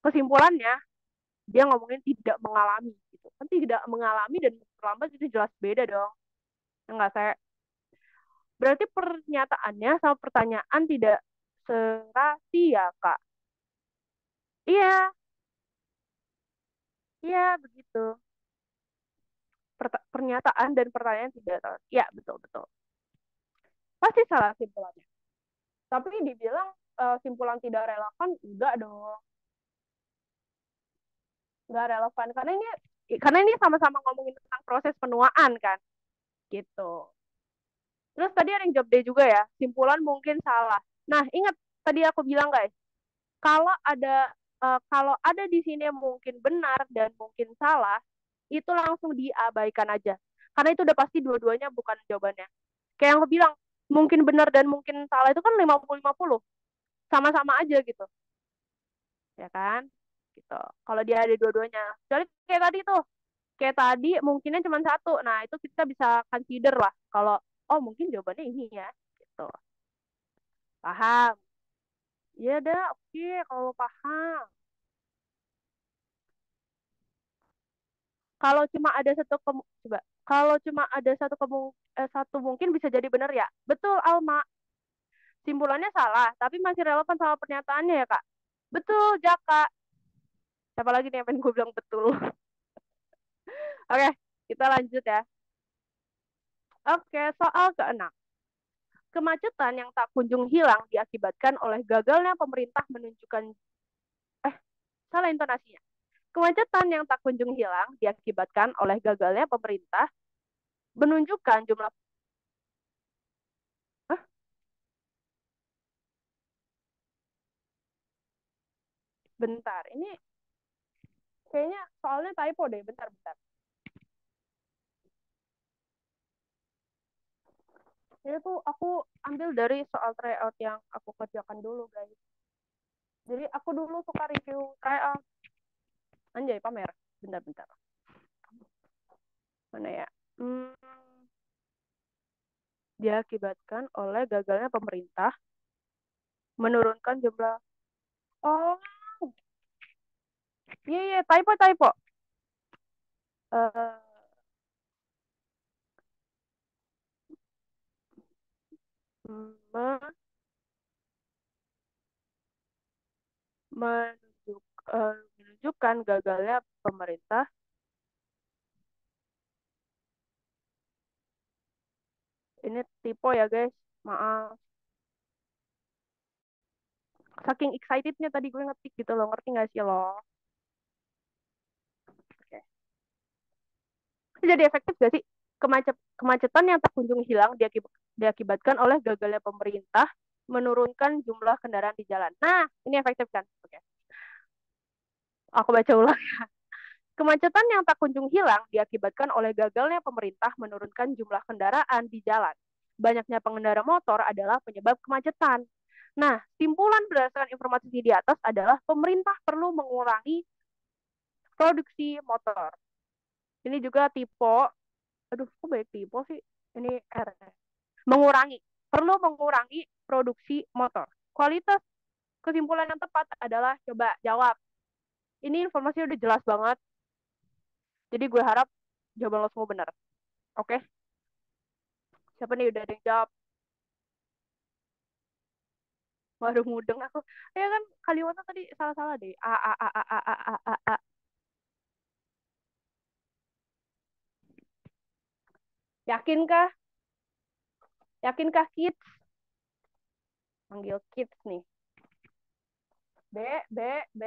kesimpulannya dia ngomongin tidak mengalami gitu. Kan tidak mengalami dan memperlambat itu jelas beda dong. Enggak saya. Berarti pernyataannya sama pertanyaan tidak serasi ya, Kak? Iya, iya begitu. Pernyataan dan pertanyaan tidak serasi. Iya, betul, betul. Pasti salah simpulannya. Tapi dibilang simpulan tidak relevan, enggak dong. Enggak relevan. Karena ini sama-sama ngomongin tentang proses penuaan kan, gitu. Terus tadi ada yang job day juga ya, simpulan mungkin salah. Nah, ingat tadi aku bilang guys, kalau ada di sini mungkin benar dan mungkin salah, itu langsung diabaikan aja. Karena itu udah pasti dua-duanya bukan jawabannya. Kayak yang aku bilang, mungkin benar dan mungkin salah itu kan 50-50. Sama-sama aja gitu, ya kan? Gitu. Kalau dia ada dua-duanya. Jadi kayak tadi mungkinnya cuma satu. Nah, itu kita bisa consider lah kalau oh mungkin jawabannya ini ya. Gitu. Paham? Iya dah, oke kalau paham. Kalau cuma ada satu coba. Kalau cuma ada satu mungkin bisa jadi benar ya. Betul, Alma. Simpulannya salah, tapi masih relevan sama pernyataannya ya, Kak. Betul, Jaka. Siapa lagi nih yang pengen gue bilang betul? Oke, kita lanjut ya. Oke, soal keenam. Kemacetan yang tak kunjung hilang diakibatkan oleh gagalnya pemerintah menunjukkan eh salah intonasinya. Kemacetan yang tak kunjung hilang diakibatkan oleh gagalnya pemerintah menunjukkan jumlah eh, bentar. Ini kayaknya soalnya typo deh. Bentar, bentar. Ini tuh aku ambil dari soal tryout yang aku kerjakan dulu, guys. Jadi aku dulu suka review tryout. Anjay, pamer. Bentar, bentar. Mana ya? Hmm, diakibatkan oleh gagalnya pemerintah menurunkan jumlah. Oh, iya, iya, typo, typo. Eh, me- menunjukkan gagalnya pemerintah. Ini typo ya, guys. Maaf. Saking excitednya tadi gue ngetik gitu loh. Ngerti gak sih lo? Oke. Jadi efektif gak sih? Kemacetan yang tak kunjung hilang diakibatkan oleh gagalnya pemerintah menurunkan jumlah kendaraan di jalan. Nah, ini efektif kan? Oke. Aku baca ulang. Kemacetan yang tak kunjung hilang diakibatkan oleh gagalnya pemerintah menurunkan jumlah kendaraan di jalan. Banyaknya pengendara motor adalah penyebab kemacetan. Nah, simpulan berdasarkan informasi di atas adalah pemerintah perlu mengurangi produksi motor. Ini juga tipe, aduh, kok banyak tipe sih? Ini R. Mengurangi, perlu mengurangi produksi motor. Kualitas kesimpulan yang tepat adalah coba jawab. Ini informasi udah jelas banget. Jadi gue harap jawaban lo semua benar. Oke? Siapa nih udah ada yang jawab? Waduh mudeng aku. Ya kan kalimatnya tadi salah-salah deh. A. Yakinkah? Yakinkah kids? Panggil kids nih. B, B, B,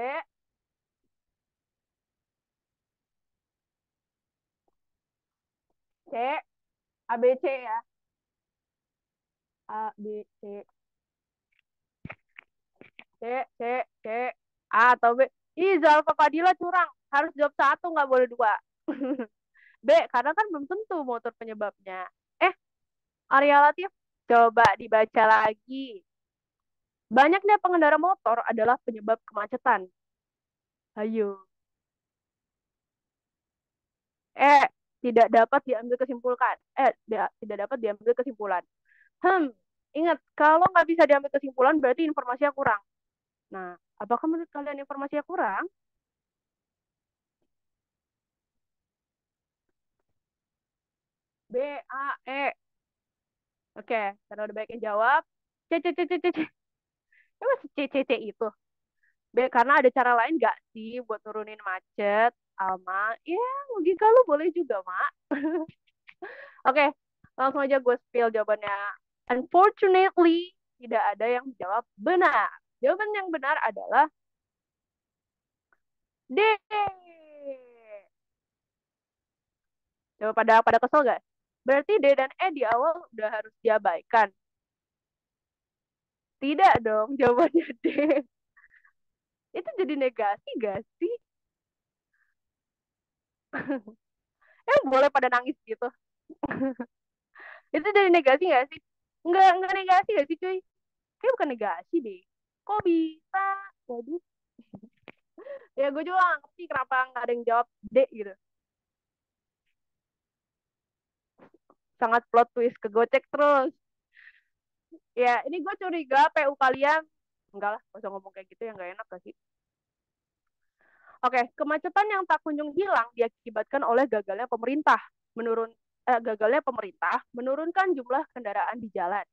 C, A, B, C ya. A, B, C, C, C, C, A atau B. Ih, Zalfa Fadila curang. Harus jawab satu, nggak boleh dua. B, karena kan belum tentu motor penyebabnya. Eh, Arya Latif, coba dibaca lagi. Banyaknya pengendara motor adalah penyebab kemacetan. Ayo. Eh, tidak dapat diambil kesimpulan. Tidak dapat diambil kesimpulan. Ingat, kalau nggak bisa diambil kesimpulan berarti informasinya kurang. Nah, apakah menurut kalian informasinya kurang? B, A, E. Oke, karena udah banyak yang jawab. C, C, C, C, C, C. Emang C, C, C itu? Karena ada cara lain nggak sih buat nurunin macet, Alma? Ya, logika lu boleh juga, Mak. Oke, langsung aja gue spill jawabannya. Unfortunately, tidak ada yang menjawab benar. Jawaban yang benar adalah D. Coba pada kesel gak? Berarti D dan E di awal udah harus diabaikan. Tidak dong, jawabannya D. Itu jadi negasi gak sih? Boleh pada nangis gitu. Itu jadi negasi gak sih? Enggak negasi gak sih, cuy? Kayak bukan negasi deh. Kok bisa? Waduh. Ya gue juga gak ngerti kenapa nggak ada yang jawab D gitu. Sangat plot twist, kegocek terus. Ya, ini gue curiga PU kalian. Enggak lah, gak usah ngomong kayak gitu yang gak enak gak sih? Oke, kemacetan yang tak kunjung hilang diakibatkan oleh gagalnya pemerintah menurunkan jumlah kendaraan di jalan.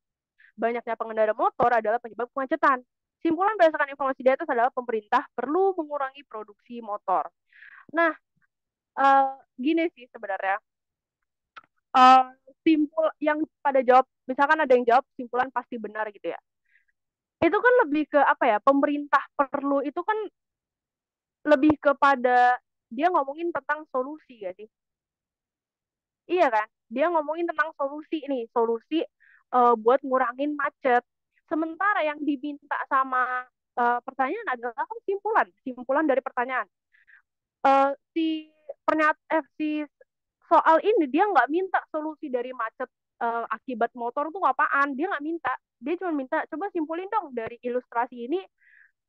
Banyaknya pengendara motor adalah penyebab kemacetan. Simpulan berdasarkan informasi di atas adalah pemerintah perlu mengurangi produksi motor. Nah, gini sih sebenarnya. Uh, simpul yang pada jawab, misalkan ada yang jawab simpulan pasti benar gitu ya. Itu kan lebih ke apa ya? Pemerintah perlu itu kan lebih kepada dia ngomongin tentang solusi gak sih? Iya kan? Dia ngomongin tentang solusi nih, solusi buat ngurangin macet. Sementara yang diminta sama pertanyaan adalah kan simpulan, simpulan dari pertanyaan. Si si soal ini dia nggak minta solusi dari macet akibat motor tuh apaan, dia nggak minta. Dia cuma minta coba simpulin dong dari ilustrasi ini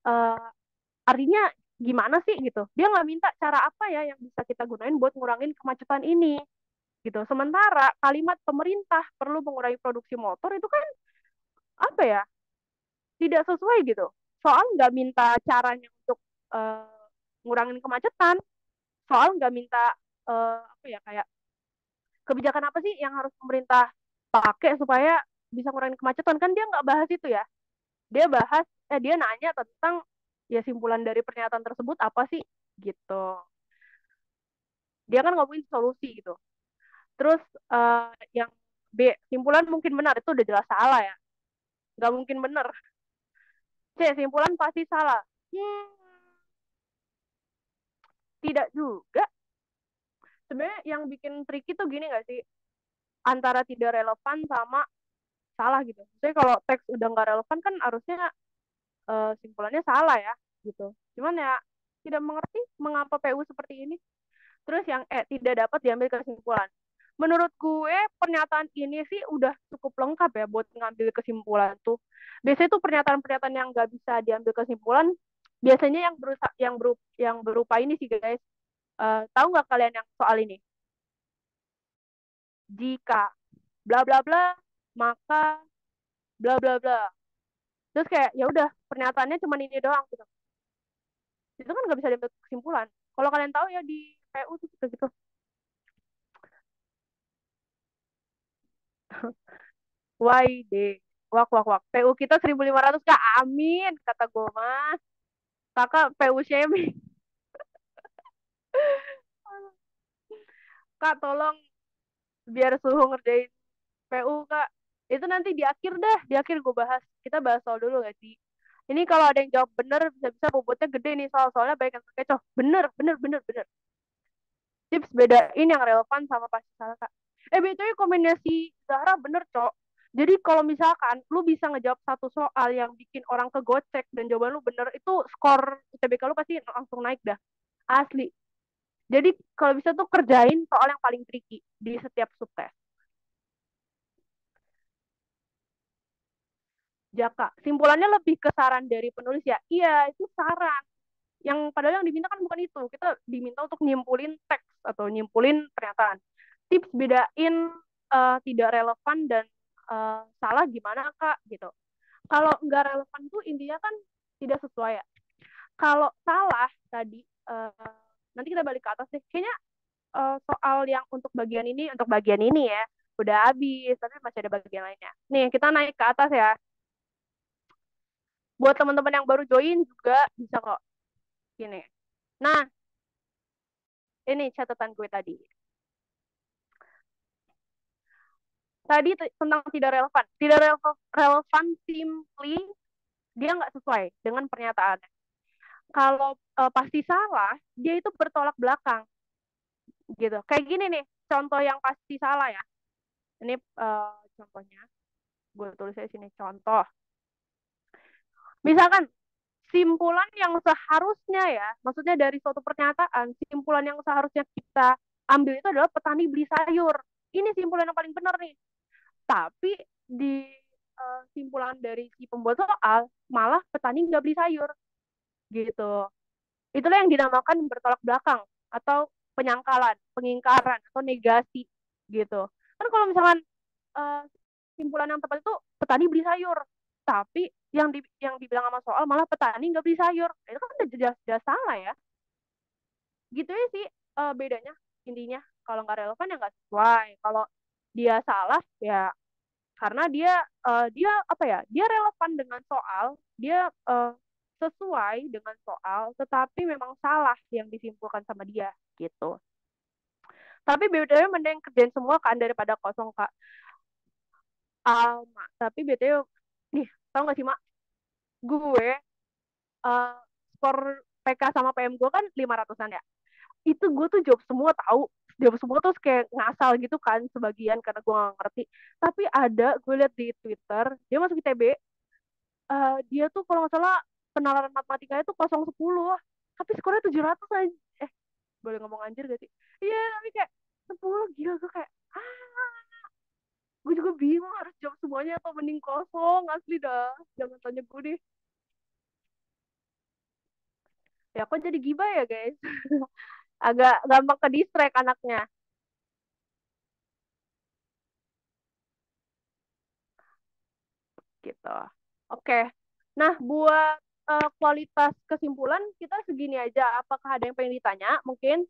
uh, artinya gimana sih gitu. Dia nggak minta cara apa ya yang bisa kita gunain buat ngurangin kemacetan ini gitu. Sementara kalimat pemerintah perlu mengurangi produksi motor itu kan apa ya, tidak sesuai gitu. Soal nggak minta caranya untuk uh, ngurangin kemacetan, soal nggak minta apa ya kayak kebijakan apa sih yang harus pemerintah pakai supaya bisa ngurangin kemacetan, kan dia nggak bahas itu ya. Dia nanya tentang ya simpulan dari pernyataan tersebut apa sih gitu. Dia kan ngomongin solusi gitu. Terus yang B, simpulan mungkin benar, itu udah jelas salah ya. Nggak mungkin benar. C, simpulan pasti salah. Hmm, tidak juga. Sebenarnya yang bikin tricky tuh gini nggak sih? Antara tidak relevan sama salah gitu. Jadi kalau teks udah nggak relevan kan harusnya simpulannya salah ya gitu. Cuman ya tidak mengerti mengapa PU seperti ini. Terus yang tidak dapat diambil kesimpulan. Menurut gue pernyataan ini sih udah cukup lengkap ya buat ngambil kesimpulan tuh. Biasanya tuh pernyataan-pernyataan yang nggak bisa diambil kesimpulan biasanya yang berupa ini sih guys. Tahu nggak kalian yang soal ini? Jika bla bla bla maka bla bla bla. Terus kayak ya udah pernyataannya cuma ini doang gitu. Itu kan nggak bisa diambil kesimpulan. Kalau kalian tahu ya di PU tuh gitu. YD. Wak, wak, wak. PU kita 1.500 Kak. Amin. Kata gue mah. Kakak PU shaming. Kak tolong biar suhu ngerjain PU Kak. Itu nanti di akhir dah. Di akhir gue bahas. Kita bahas soal dulu gak sih? Ini kalau ada yang jawab bener bisa-bisa bobotnya gede nih soal-soalnya banyak yang terkecoh. Bener, bener, bener, bener. Tips bedain yang relevan sama pasti salah Kak. BTW kombinasi Zahra bener Cok. Jadi kalau misalkan lu bisa ngejawab satu soal yang bikin orang kegocek dan jawaban lu bener, itu skor UTBK lu pasti langsung naik dah. Asli. Jadi kalau bisa tuh kerjain soal yang paling tricky di setiap subtest. Jaka, simpulannya lebih ke saran dari penulis ya. Iya, itu saran. Yang padahal yang diminta kan bukan itu. Kita diminta untuk nyimpulin teks atau nyimpulin pernyataan. Tips bedain tidak relevan dan salah gimana Kak gitu. Kalau nggak relevan tuh intinya kan tidak sesuai ya. Kalau salah tadi nanti kita balik ke atas deh. Kayaknya soal yang untuk bagian ini ya udah habis, tapi masih ada bagian lainnya. Nih, kita naik ke atas ya. Buat teman-teman yang baru join juga bisa kok. Gini. Nah, ini catatan gue tadi. Tadi tentang tidak relevan. Tidak relevan simply dia nggak sesuai dengan pernyataan. Kalau pasti salah, dia itu bertolak belakang gitu. Kayak gini nih, contoh yang pasti salah ya. Ini contohnya, gue tulis di sini contoh. Misalkan simpulan yang seharusnya ya, maksudnya dari suatu pernyataan, simpulan yang seharusnya kita ambil itu adalah petani beli sayur. Ini simpulan yang paling benar nih. Tapi di simpulan dari si pembuat soal, malah petani nggak beli sayur gitu. Itulah yang dinamakan bertolak belakang atau penyangkalan, pengingkaran atau negasi gitu. Kan kalau misalkan uh, simpulan yang tepat itu petani beli sayur, tapi yang dibilang sama soal malah petani nggak beli sayur. Itu kan udah jelas salah ya. Gitu ya sih bedanya intinya. Kalau nggak relevan ya nggak sesuai. Kalau dia salah ya karena dia apa ya? Dia relevan dengan soal, dia sesuai dengan soal, tetapi memang salah yang disimpulkan sama dia gitu. Tapi BTW mending kerjain semua kan daripada kosong Kak. Mak, tapi BTW nih, tau gak sih Mak? Gue uh, skor PK sama PM gue kan 500-an ya. Itu gue tuh jawab semua tahu. Jawab semua tuh kayak ngasal gitu kan sebagian karena gue gak ngerti. Tapi ada gue lihat di Twitter, dia masuk ITB, dia tuh kalau nggak salah penalaran matematikanya tuh 0,10 tapi skornya 700 aja. Boleh ngomong anjir gak sih? Iya, tapi kayak 10 gila gue kayak gue juga bingung harus jawab semuanya atau mending kosong asli dah. Jangan tanya gue deh. Ya kok jadi gibah ya guys. Agak gampang ke distract anaknya gitu. Oke. Nah, buat kualitas kesimpulan kita segini aja. Apakah ada yang pengen ditanya? Mungkin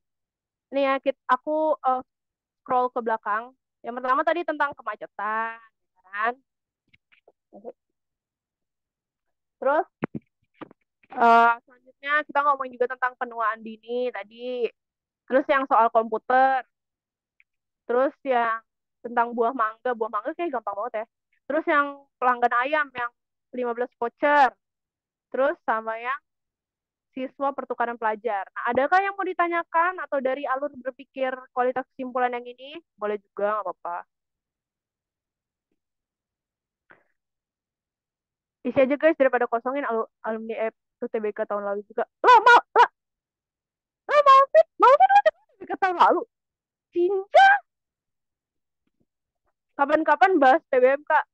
nih ya aku scroll ke belakang. Yang pertama tadi tentang kemacetan, ya kan? Terus selanjutnya kita ngomong juga tentang penuaan dini tadi. Terus yang soal komputer. Terus yang tentang buah mangga kayak gampang banget ya. Terus yang pelanggan ayam yang 15 voucher. Terus sama yang siswa pertukaran pelajar. Nah, adakah yang mau ditanyakan atau dari alur berpikir kualitas kesimpulan yang ini? Boleh juga, nggak apa-apa. Isi aja guys daripada kosongin alumni FTBK tahun lalu juga. Maafin lo TBK tahun lalu. Cincang. Kapan-kapan bahas PBM Kak.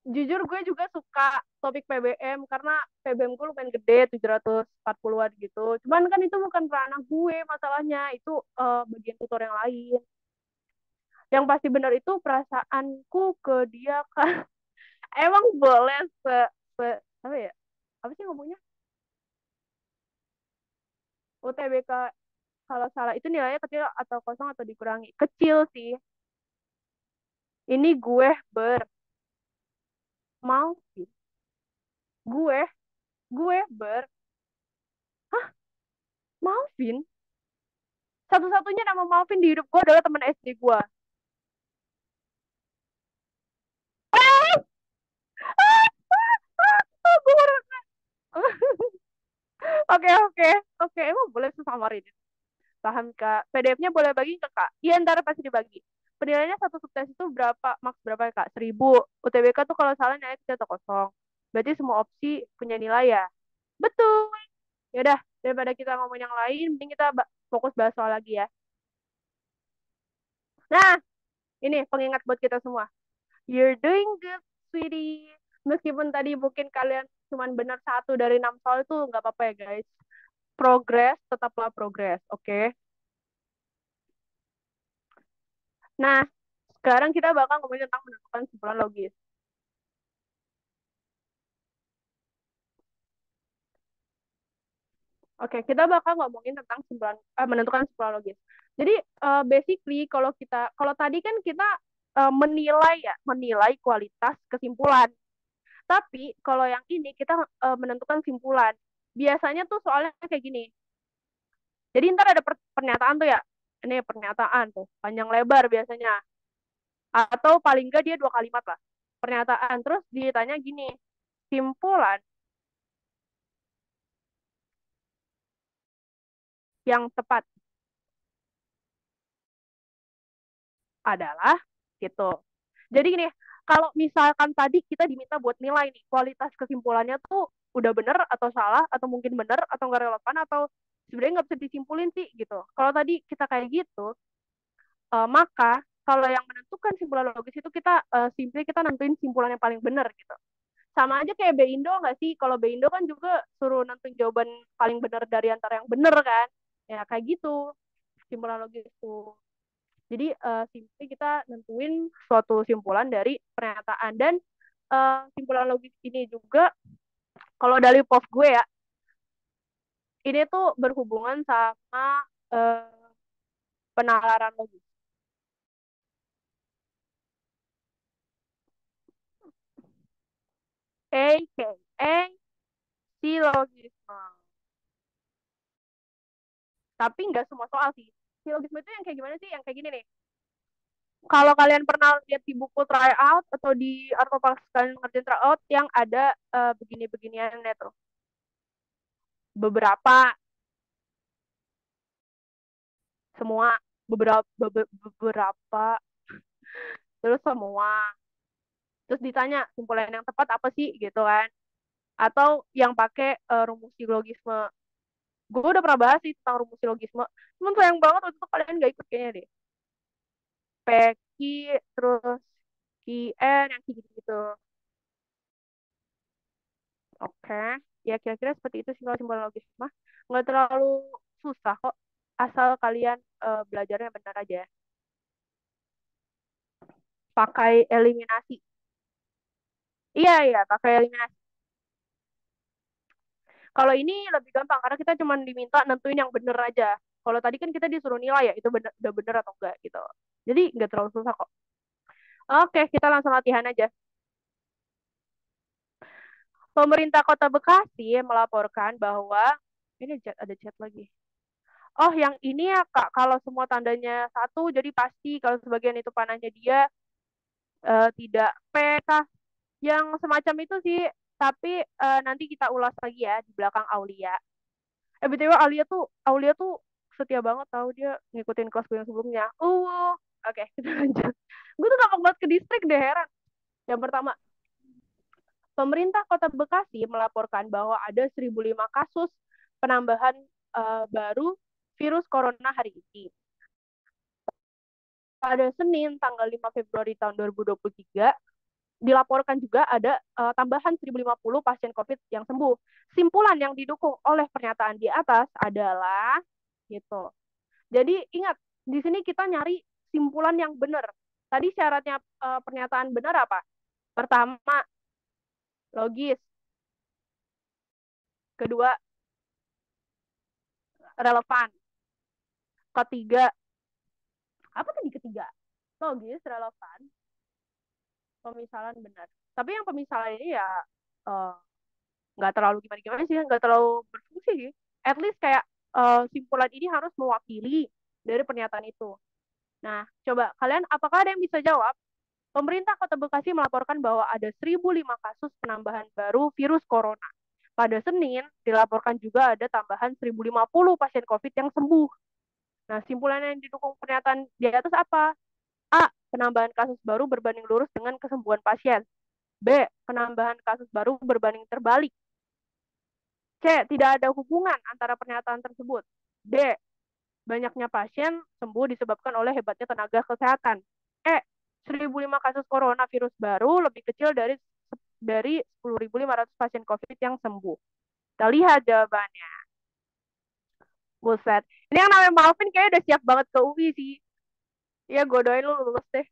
Jujur gue juga suka topik PBM karena PBM gue lumayan gede 740-an gitu. Cuman kan itu bukan ranah gue masalahnya, itu bagian tutor yang lain. Yang pasti benar itu perasaanku ke dia kan. Emang boleh se apa ya? Apa sih ngomongnya? UTBK kalau salah itu nilainya kecil atau kosong atau dikurangi. Kecil sih. Ini gue mau sih. Gue gue hah, Malvin. Satu-satunya nama Malvin di hidup gue adalah teman SD gue. Oke, oke, oke. Emang boleh sesamarin. Paham Kak. PDF-nya boleh bagi ke Kak. Iya, ntar pasti dibagi. Penilaiannya satu subtes itu berapa? Maks berapa ya Kak? 1.000. UTBK tuh kalau salah nilai kecil atau kosong. Berarti semua opsi punya nilai ya? Betul. Ya udah, daripada kita ngomong yang lain, mending kita fokus bahas soal lagi ya. Nah, ini pengingat buat kita semua. You're doing good, sweetie. Meskipun tadi mungkin kalian cuma benar satu dari 6 soal itu nggak apa-apa ya guys. Progres, tetaplah progres, oke? Okay? Nah, sekarang kita bakal ngomongin tentang menentukan kesimpulan logis. Oke, kita bakal ngomongin tentang menentukan kesimpulan logis. Jadi, basically kalau tadi kan kita menilai ya, menilai kualitas kesimpulan. Tapi kalau yang ini kita menentukan simpulan. Biasanya tuh soalnya kayak gini. Jadi ntar ada pernyataan tuh ya. Ini pernyataan tuh, panjang lebar biasanya. Atau paling enggak dia dua kalimat lah. Pernyataan. Terus ditanya gini, simpulan yang tepat adalah gitu. Jadi gini, kalau misalkan tadi kita diminta buat nilai nih, kualitas kesimpulannya tuh udah bener atau salah, atau mungkin bener, atau nggak relevan, atau sebenarnya nggak bisa disimpulin sih gitu. Kalau tadi kita kayak gitu, maka kalau yang menentukan simpulan logis itu kita simply kita nentuin simpulan yang paling benar gitu. Sama aja kayak Bindo nggak sih? Kalau Bindo kan juga suruh nentuin jawaban paling benar dari antara yang benar kan? Ya kayak gitu simpulan logis itu. Jadi simply kita nentuin suatu simpulan dari pernyataan dan simpulan logis ini juga kalau dari POV gue ya, ini tuh berhubungan sama uh, penalaran logis. AKA silogisme. Tapi nggak semua soal sih. Silogisme itu yang kayak gimana sih? Yang kayak gini nih. Kalau kalian pernah lihat di buku tryout atau di artikel pas kalian ngerjain tryout yang ada begini-beginian itu. Beberapa, semua, beberapa, terus semua. Terus ditanya simpulan yang tepat apa sih gitu kan. Atau yang pakai rumus silogisme. Gue udah pernah bahas sih tentang rumus silogisme. Cuman sayang banget waktu itu kalian gak ikut kayaknya deh. PQ, terus QN, yang kayak gitu-gitu. Oke, ya kira-kira seperti itu simbol-simbol logis mah. Nggak terlalu susah kok, asal kalian belajarnya benar aja. Pakai eliminasi. Iya, iya, pakai eliminasi. Kalau ini lebih gampang, karena kita cuma diminta nentuin yang bener aja. Kalau tadi kan kita disuruh nilai ya, itu bener, udah bener atau enggak gitu. Jadi nggak terlalu susah kok. Oke, kita langsung latihan aja. Pemerintah Kota Bekasi melaporkan bahwa ini ada chat lagi. Oh, yang ini ya Kak, kalau semua tandanya satu, jadi pasti kalau sebagian itu panahnya dia tidak PK yang semacam itu sih. Tapi nanti kita ulas lagi ya di belakang Aulia. BTW Aulia tuh setia banget tahu dia ngikutin kelas gue yang sebelumnya. Oke, kita lanjut. Gue tuh gampang banget ke distrik deh, heran. Yang pertama, pemerintah Kota Bekasi melaporkan bahwa ada 1.005 kasus penambahan baru virus corona hari ini. Pada Senin tanggal 5 Februari tahun 2023 dilaporkan juga ada tambahan 1.050 pasien COVID yang sembuh. Simpulan yang didukung oleh pernyataan di atas adalah gitu. Jadi ingat, di sini kita nyari simpulan yang benar. Tadi syaratnya pernyataan benar apa? Pertama, logis. Kedua, relevan. Ketiga, apa tadi ketiga? Logis, relevan, pemisalan benar. Tapi yang pemisalan ini ya eh, nggak terlalu gimana-gimana sih, nggak terlalu berfungsi sih. At least kayak simpulan ini harus mewakili dari pernyataan itu. Nah, coba kalian apakah ada yang bisa jawab? Pemerintah Kota Bekasi melaporkan bahwa ada 1.005 kasus penambahan baru virus corona. Pada Senin, dilaporkan juga ada tambahan 1.050 pasien COVID yang sembuh. Nah, simpulan yang didukung pernyataan di atas apa? A. Penambahan kasus baru berbanding lurus dengan kesembuhan pasien. B. Penambahan kasus baru berbanding terbalik. C. Tidak ada hubungan antara pernyataan tersebut. D. Banyaknya pasien sembuh disebabkan oleh hebatnya tenaga kesehatan. E. 1.005 kasus coronavirus baru lebih kecil dari 10.500 pasien COVID yang sembuh. Kita lihat jawabannya. Buset. Ini yang namanya Malvin kayaknya udah siap banget ke UI sih. Ya, gue doain lu lulus deh.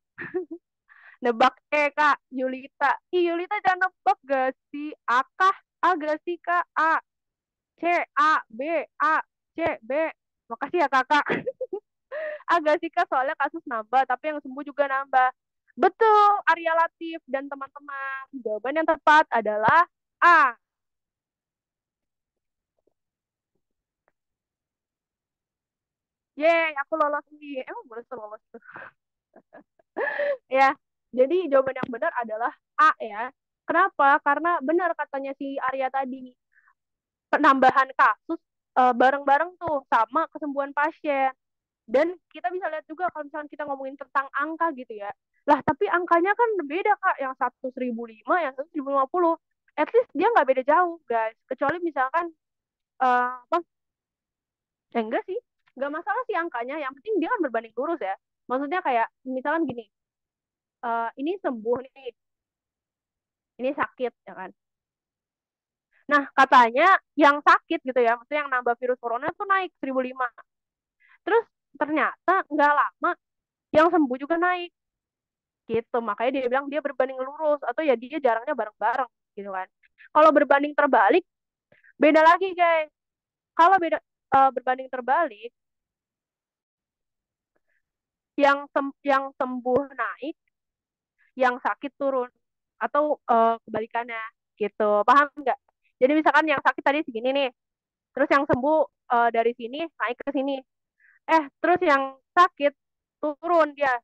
Nebak Kak. Yulita. Yulita jangan nebak gak sih? A kah? A gak sih, Kak? A. C. A. B. A. C. B. Makasih ya, Kakak. Agak sih, Kak, soalnya kasus nambah, tapi yang sembuh juga nambah. Betul, Arya Latif dan teman-teman. Jawaban yang tepat adalah A. Yeay, aku lolos nih. Emang boleh lolos tuh. Ya, jadi jawaban yang benar adalah A ya. Kenapa? Karena benar katanya si Arya tadi, penambahan kasus bareng-bareng tuh sama kesembuhan pasien. Dan kita bisa lihat juga kalau misalnya kita ngomongin tentang angka gitu ya. Lah, tapi angkanya kan beda, Kak. Yang satu 1.005, yang satu 1.050. At least dia nggak beda jauh, guys. Kecuali misalkan, apa, enggak sih. Nggak masalah sih angkanya. Yang penting dia kan berbanding lurus ya. Maksudnya kayak, misalkan gini, ini sembuh nih, ini sakit, ya kan. Nah, katanya yang sakit gitu ya, maksudnya yang nambah virus corona tuh naik 1.005. Terus ternyata nggak lama yang sembuh juga naik. Gitu, makanya dia bilang dia berbanding lurus atau ya dia jarangnya bareng-bareng gitu kan. Kalau berbanding terbalik beda lagi, guys. Kalau berbanding terbalik, yang sembuh naik, yang sakit turun, atau kebalikannya gitu, paham nggak? Jadi misalkan yang sakit tadi segini nih, terus yang sembuh dari sini naik ke sini, terus yang sakit turun dia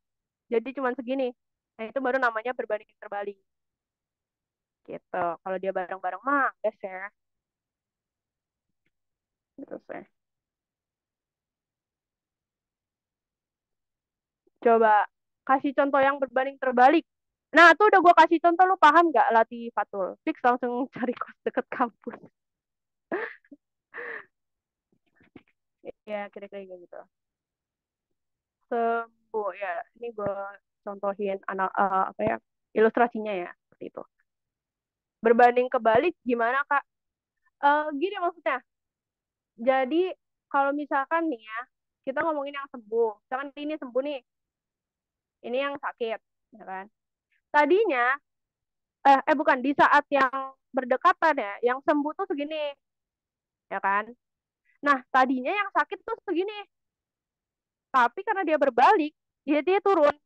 jadi cuma segini. Nah, itu baru namanya berbanding terbalik gitu. Kalau dia bareng-bareng mah best ya gitu sih. Coba kasih contoh yang berbanding terbalik. Nah, tuh udah gue kasih contoh, lu paham nggak, Latih Fatul? Fix langsung cari kos deket kampus. Ya, kira-kira kayak gitu. Sembuh ya. Ini gue contohin apa ya, ilustrasinya ya, seperti itu. Berbanding kebalik gimana, Kak? Gini maksudnya. Jadi kalau misalkan nih ya, kita ngomongin yang sembuh. Misalkan ini sembuh nih, ini yang sakit, ya kan? Tadinya, bukan, di saat yang berdekatan ya, yang sembuh tuh segini, ya kan? Nah, tadinya yang sakit tuh segini, tapi karena dia berbalik, dia turun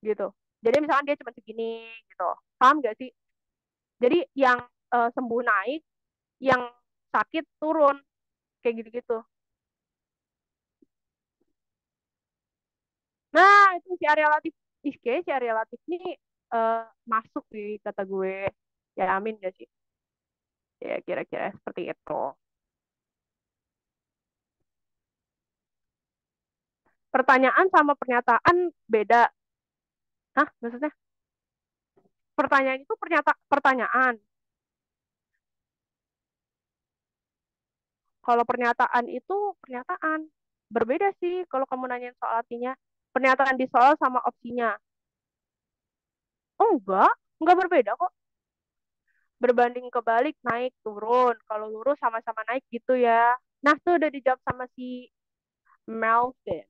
gitu. Jadi misalkan dia cuma segini gitu. Paham gak sih? Jadi yang sembuh naik, yang sakit turun, kayak gitu-gitu. Nah, itu si area relatif. Si area relatif ini eh, masuk di kata gue. Ya, amin gak sih? Ya, kira-kira seperti itu. Pertanyaan sama pernyataan beda. Hah, maksudnya? Pertanyaan itu pertanyaan. Kalau pernyataan itu pernyataan. Berbeda sih kalau kamu nanyain soal artinya. Pernyataan di soal sama opsinya. Oh, enggak berbeda kok. Berbanding kebalik, naik, turun. Kalau lurus sama-sama naik gitu ya. Nah, tuh udah dijawab sama si Melvin.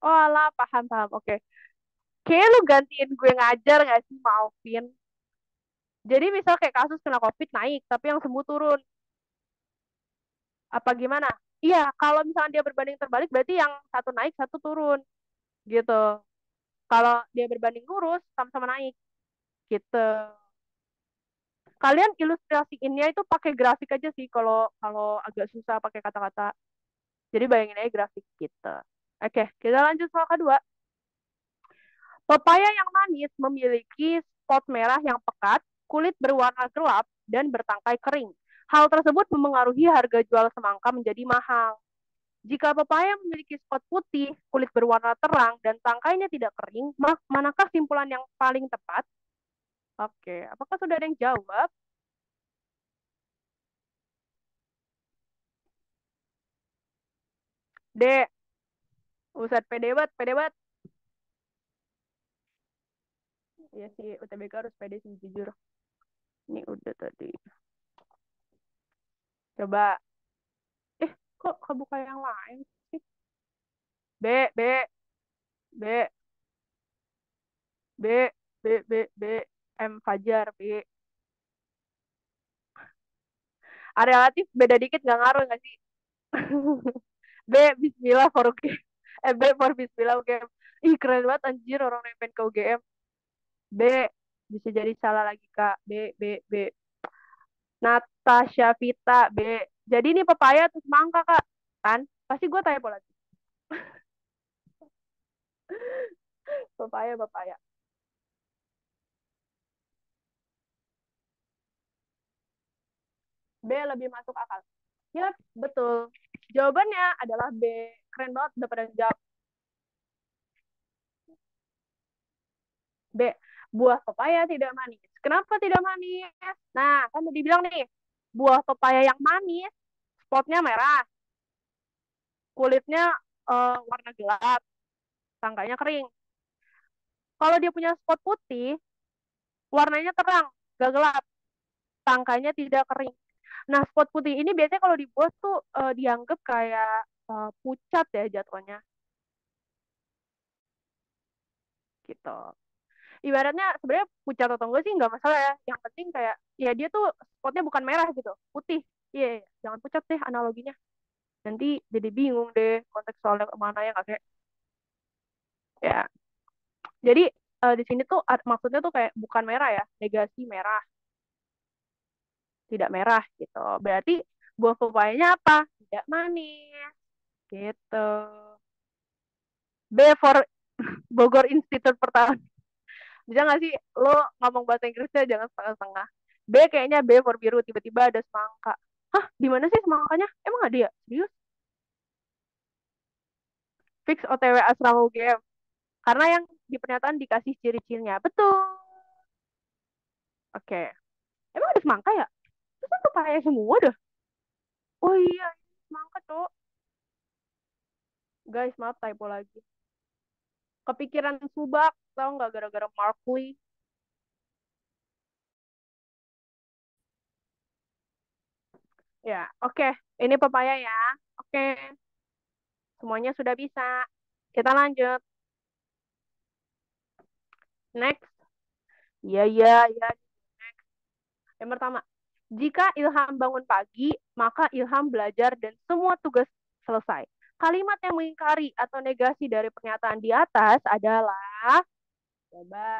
Oh alah, paham-paham. Oke. Kayaknya lu gantiin gue ngajar gak sih, Malvin? Jadi misal kayak kasus kena COVID naik, tapi yang sembuh turun. Apa gimana? Iya, kalau misalnya dia berbanding terbalik, berarti yang satu naik, satu turun. Gitu. Kalau dia berbanding lurus, sama-sama naik. Gitu. Kalian ilustrasiinnya itu pakai grafik aja sih, kalau kalau agak susah pakai kata-kata. Jadi bayangin aja grafik gitu. Oke, kita lanjut soal kedua. Pepaya yang manis memiliki spot merah yang pekat, kulit berwarna gelap, dan bertangkai kering. Hal tersebut memengaruhi harga jual semangka menjadi mahal. Jika pepaya memiliki spot putih, kulit berwarna terang, dan tangkainya tidak kering, manakah simpulan yang paling tepat? Oke, apakah sudah ada yang jawab? D. Ustadz pede banget, pede banget. Iya sih, UTBK harus pede sih, jujur. Ini udah tadi. Coba. Kok kebuka yang lain sih? B, B, B, B, B, M Fajar, B. Relatif beda dikit gak ngaruh gak sih? B Bismillah for UGM. B for Bismillah UGM. Ih keren banget anjir orang yang pengen ke UGM. B bisa jadi salah lagi Kak. B. Natasha Vita B. Jadi ini pepaya terus mangga Kak. Kan? Pasti gue typo lagi. Pepaya. B lebih masuk akal. Ya, betul. Jawabannya adalah B. Keren banget udah pada jawab. B. Buah pepaya tidak manis. Kenapa tidak manis? Nah, kan udah dibilang nih, buah pepaya yang manis, spotnya merah, kulitnya warna gelap, tangkanya kering. Kalau dia punya spot putih, warnanya terang, gak gelap, tangkanya tidak kering. Nah, spot putih ini biasanya kalau di buah tuh dianggap kayak pucat ya jatuhnya, gitu. Ibaratnya sebenarnya pucat atau enggak sih nggak masalah ya. Yang penting kayak ya dia tuh spotnya bukan merah gitu, putih. Iya, yeah, jangan pucat deh analoginya. Nanti jadi bingung deh konteks soalnya kemana ya nggak kayak ya. Jadi di sini tuh maksudnya tuh kayak bukan merah ya, negasi merah, tidak merah gitu. Berarti buah pepayanya apa? Tidak manis gitu. B for Bogor Institute pertama. Bisa nggak sih lo ngomong bahasa Inggrisnya jangan setengah-setengah. B kayaknya B for biru tiba-tiba ada semangka. Hah, di mana sih semangkanya? Emang ada ya? Serius? Fix OTW asrama UGM. Karena yang di pernyataan dikasih ciri-cirinya. Betul. Oke. Emang ada semangka ya? Itu kan pepaya semua dah. Oh iya, semangka tuh. Guys, maaf typo lagi. Kepikiran subak, tau nggak gara-gara Markley? Ya, oke. Ini pepaya ya. Oke, semuanya sudah bisa. Kita lanjut. Next. Iya, iya, iya. Yang pertama, jika Ilham bangun pagi, maka Ilham belajar dan semua tugas selesai. Kalimat yang mengingkari atau negasi dari pernyataan di atas adalah, coba,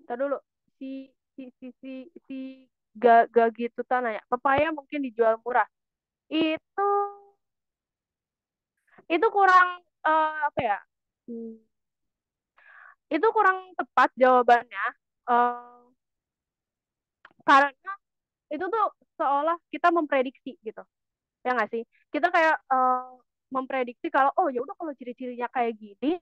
ntar dulu, si si gak gitu tanah ya. Pepaya mungkin dijual murah. Itu itu kurang apa ya? Hmm, itu kurang tepat jawabannya. Eh, karena itu tuh seolah kita memprediksi gitu. Ya nggak sih, kita kayak memprediksi kalau oh ya udah kalau ciri-cirinya kayak gini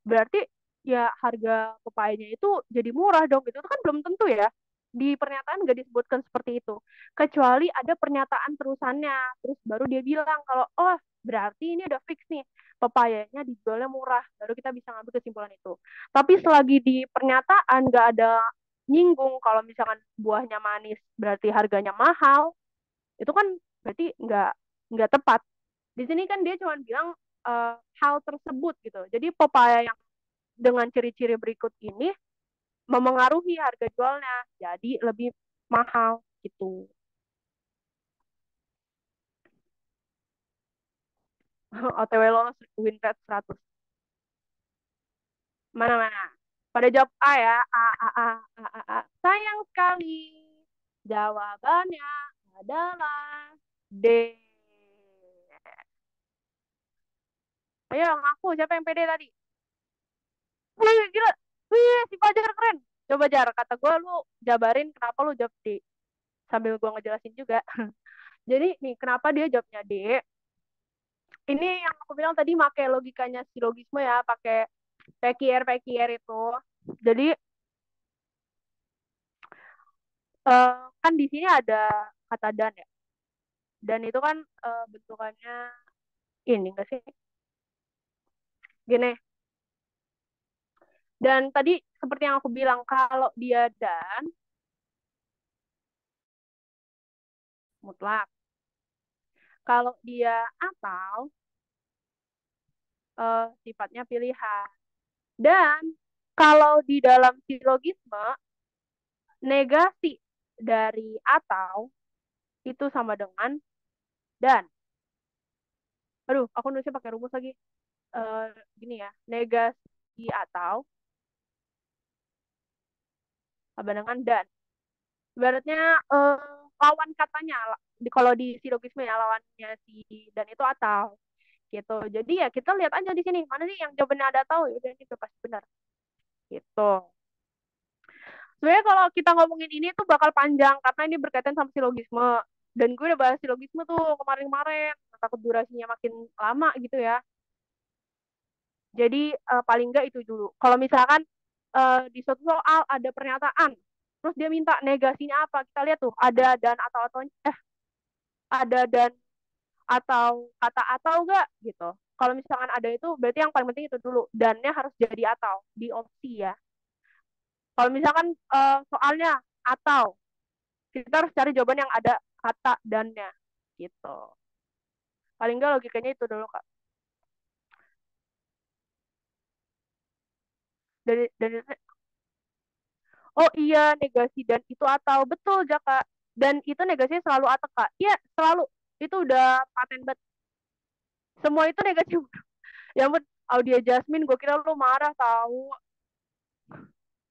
berarti ya harga pepayanya itu jadi murah dong gitu. Itu kan belum tentu ya, di pernyataan nggak disebutkan seperti itu kecuali ada pernyataan terusannya terus baru dia bilang kalau oh berarti ini udah fix nih pepayanya dijualnya murah, baru kita bisa ngambil kesimpulan itu. Tapi selagi di pernyataan nggak ada nyinggung kalau misalkan buahnya manis berarti harganya mahal, itu kan berarti nggak tepat. Di sini kan dia cuma bilang hal tersebut gitu. Jadi pepaya yang dengan ciri-ciri berikut ini memengaruhi harga jualnya, jadi lebih mahal gitu. OTW lolos win rate 100. Mana-mana. Pada jawab A ya. A. Sayang sekali. Jawabannya adalah D. Ayo ngaku siapa yang pede tadi? Wih, gila. Wih, si Fajar keren. Coba Jar, kata gue lu jabarin kenapa lu jawab D. Sambil gue ngejelasin juga. Jadi nih, kenapa dia jawabnya D? Ini yang aku bilang tadi pakai logikanya silogisme ya, pakai PQR itu. Jadi kan di sini ada kata dan ya. Dan itu kan bentukannya ini enggak sih? Gini. Dan tadi seperti yang aku bilang, kalau dia dan mutlak. Kalau dia atau sifatnya pilihan. Dan kalau di dalam silogisme, negasi. dari atau itu sama dengan dan. Aduh, aku nulisnya pakai rumus lagi. Eh, Gini ya, negasi atau sama dengan dan. Ibaratnya eh, lawan katanya, kalau di silogisme ya lawannya si dan itu atau gitu. Jadi ya kita lihat aja di sini mana sih yang jawabannya ada atau ya udah ini udah pasti benar gitu. Sebenarnya kalau kita ngomongin ini tuh bakal panjang karena ini berkaitan sama silogisme. Dan gue udah bahas silogisme tuh kemarin-kemarin. Takut durasinya makin lama gitu ya. Jadi paling enggak itu dulu. Kalau misalkan di suatu soal ada pernyataan, terus dia minta negasinya apa? Kita lihat tuh ada dan atau ada dan atau kata atau enggak gitu. Kalau misalkan ada itu berarti yang paling penting itu dulu. Dannya harus jadi atau di opsi ya. Kalau misalkan soalnya atau kita harus cari jawaban yang ada kata dannya gitu. Paling enggak logikanya itu dulu kak. Dari oh iya negasi dan itu atau betul Jaka. Dan itu negasinya selalu atau kak. Iya selalu itu udah paten banget. Semua itu negasi. Ya ampun, Audia Jasmine, gue kira lu marah tahu.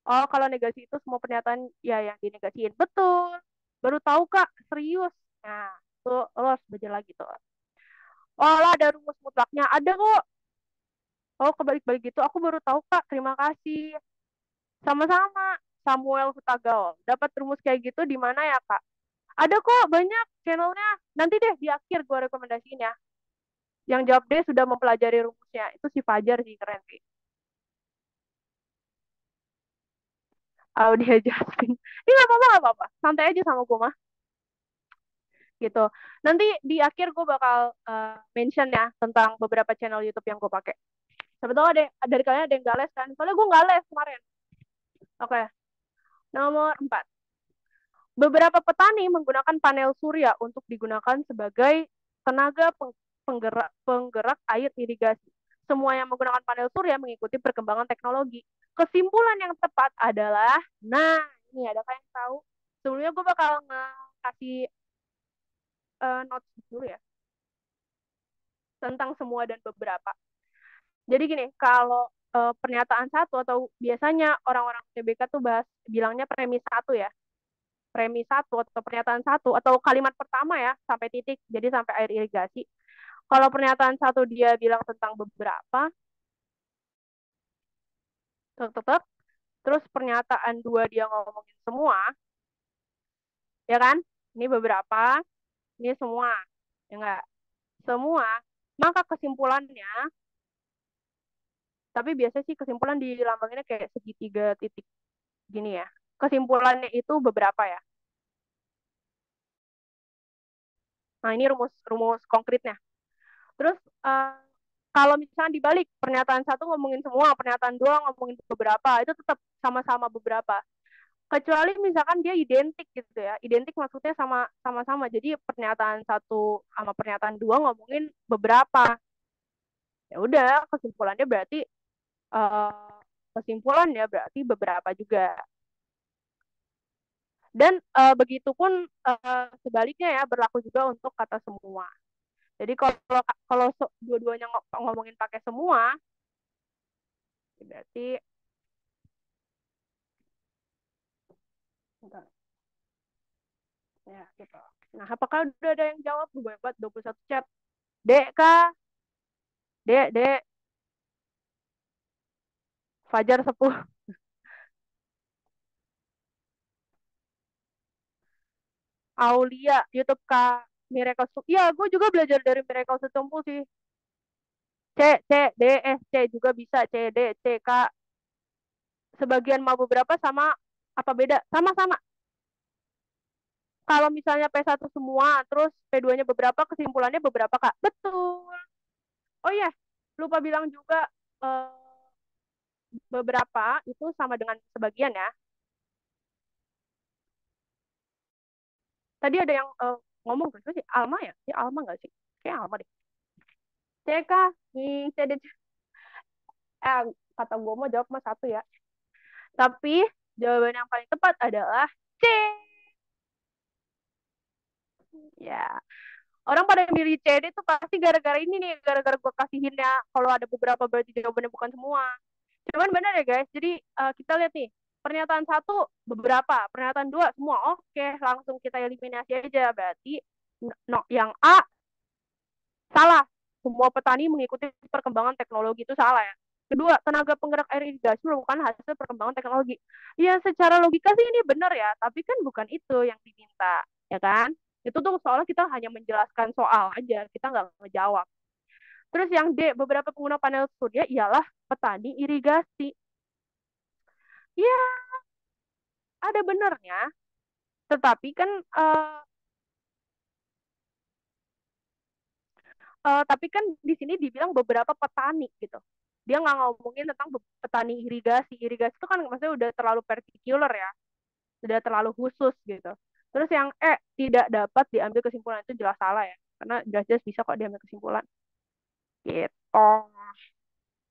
Oh kalau negasi itu semua pernyataan ya yang dinegasiin. Betul. Baru tahu kak, serius. Nah, tuh lo harus belajar lagi tuh. Oh lah ada rumus mutlaknya. Ada kok. Oh kebalik-balik gitu. Aku baru tahu kak. Terima kasih. Sama-sama. Samuel Hutagaol. Dapat rumus kayak gitu di mana ya kak? Ada kok banyak channelnya. Nanti deh di akhir gue rekomendasiin ya. Yang jawab deh sudah mempelajari rumusnya. Itu si Fajar sih keren sih. Audia Justin. Ini nggak apa-apa, nggak apa-apa. Santai aja sama gue mah. Gitu. Nanti di akhir gue bakal mention ya tentang beberapa channel YouTube yang gue pakai. Siapa tahu ada dari kalian ada yang gak les kan? Soalnya gue gak les kemarin. Oke, nomor 4. Beberapa petani menggunakan panel surya untuk digunakan sebagai tenaga penggerak air irigasi. Semua yang menggunakan panel surya mengikuti perkembangan teknologi. Kesimpulan yang tepat adalah, nah ini ada yang tahu? Sebelumnya gue bakal ngasih notes dulu ya tentang semua dan beberapa. Jadi gini, kalau pernyataan satu atau biasanya orang-orang TBK tuh bahas bilangnya premis satu ya, premis satu atau pernyataan satu atau kalimat pertama ya sampai titik jadi sampai air irigasi. Kalau pernyataan satu dia bilang tentang beberapa tetap, terus pernyataan dua dia ngomongin semua ya kan, ini beberapa, ini semua ya enggak semua, maka kesimpulannya, tapi biasa sih kesimpulan dilambanginnya kayak segitiga titik gini ya, kesimpulannya itu beberapa ya. Nah ini rumus rumus konkretnya. Terus uh, kalau misalnya dibalik pernyataan satu ngomongin semua, pernyataan dua ngomongin beberapa, itu tetap sama-sama beberapa. Kecuali misalkan dia identik gitu ya, identik maksudnya sama-sama. Jadi pernyataan satu sama pernyataan dua ngomongin beberapa. Ya udah kesimpulannya berarti uh, kesimpulannya berarti beberapa juga. Dan begitupun sebaliknya ya berlaku juga untuk kata semua. Jadi kalau kalau dua-duanya ngomongin pakai semua, berarti bentar, ya gitu. Nah, apakah udah ada yang jawab? Gue banyak banget 21 chat. Dek kah? Dek, Fajar Sepuh, Aulia, YouTube Kak Miracle Setumpu. Iya, gue juga belajar dari Miracle Setumpu sih. C, C, D, C juga bisa. C, D, C, K. Sebagian mau beberapa sama apa beda? Sama-sama. Kalau misalnya P1 semua, terus P2-nya beberapa, kesimpulannya beberapa, Kak. Betul. Oh iya, lupa bilang juga eh, beberapa itu sama dengan sebagian ya. Tadi ada yang ngomong tuh sih Alma ya? Ya Alma nggak sih? Kayak Alma deh. CK, CD, kata gue mau jawab mas satu ya. Tapi jawaban yang paling tepat adalah C. Ya, orang pada milih CD tuh pasti gara-gara ini nih, gara-gara gue kasihin ya. Kalau ada beberapa berarti jawabannya bukan semua. Cuman benar ya guys. Jadi kita lihat nih, pernyataan satu beberapa, pernyataan dua semua. Oke, langsung kita eliminasi aja. Berarti no, yang A salah. Semua petani mengikuti perkembangan teknologi itu salah ya. Kedua, tenaga penggerak air irigasi merupakan hasil perkembangan teknologi. Ya, secara logika sih ini benar ya, tapi kan bukan itu yang diminta, ya kan? Itu tuh soalnya kita hanya menjelaskan soal aja, kita nggak ngejawab. Terus yang D, beberapa pengguna panel surya ialah petani irigasi. Ya, ada benernya, tetapi kan tapi kan di sini dibilang beberapa petani gitu. Dia nggak ngomongin tentang petani irigasi. Irigasi itu kan maksudnya udah terlalu particular ya, udah terlalu khusus gitu. Terus yang tidak dapat diambil kesimpulan itu jelas salah ya, karena jelas-jelas bisa kok diambil kesimpulan. Gitu.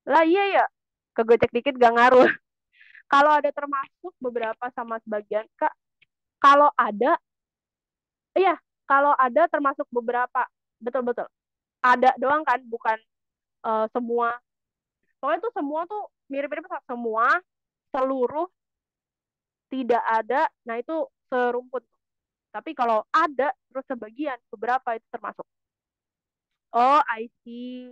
Lah iya ya, kegocek dikit gak ngaruh. Kalau ada termasuk beberapa sama sebagian, Kak, kalau ada, iya, kalau ada termasuk beberapa, betul-betul. Ada doang kan, bukan semua. Pokoknya tuh semua tuh mirip-mirip semua, seluruh, tidak ada, nah itu serumput. Tapi kalau ada, terus sebagian, beberapa itu termasuk. Oh, I see.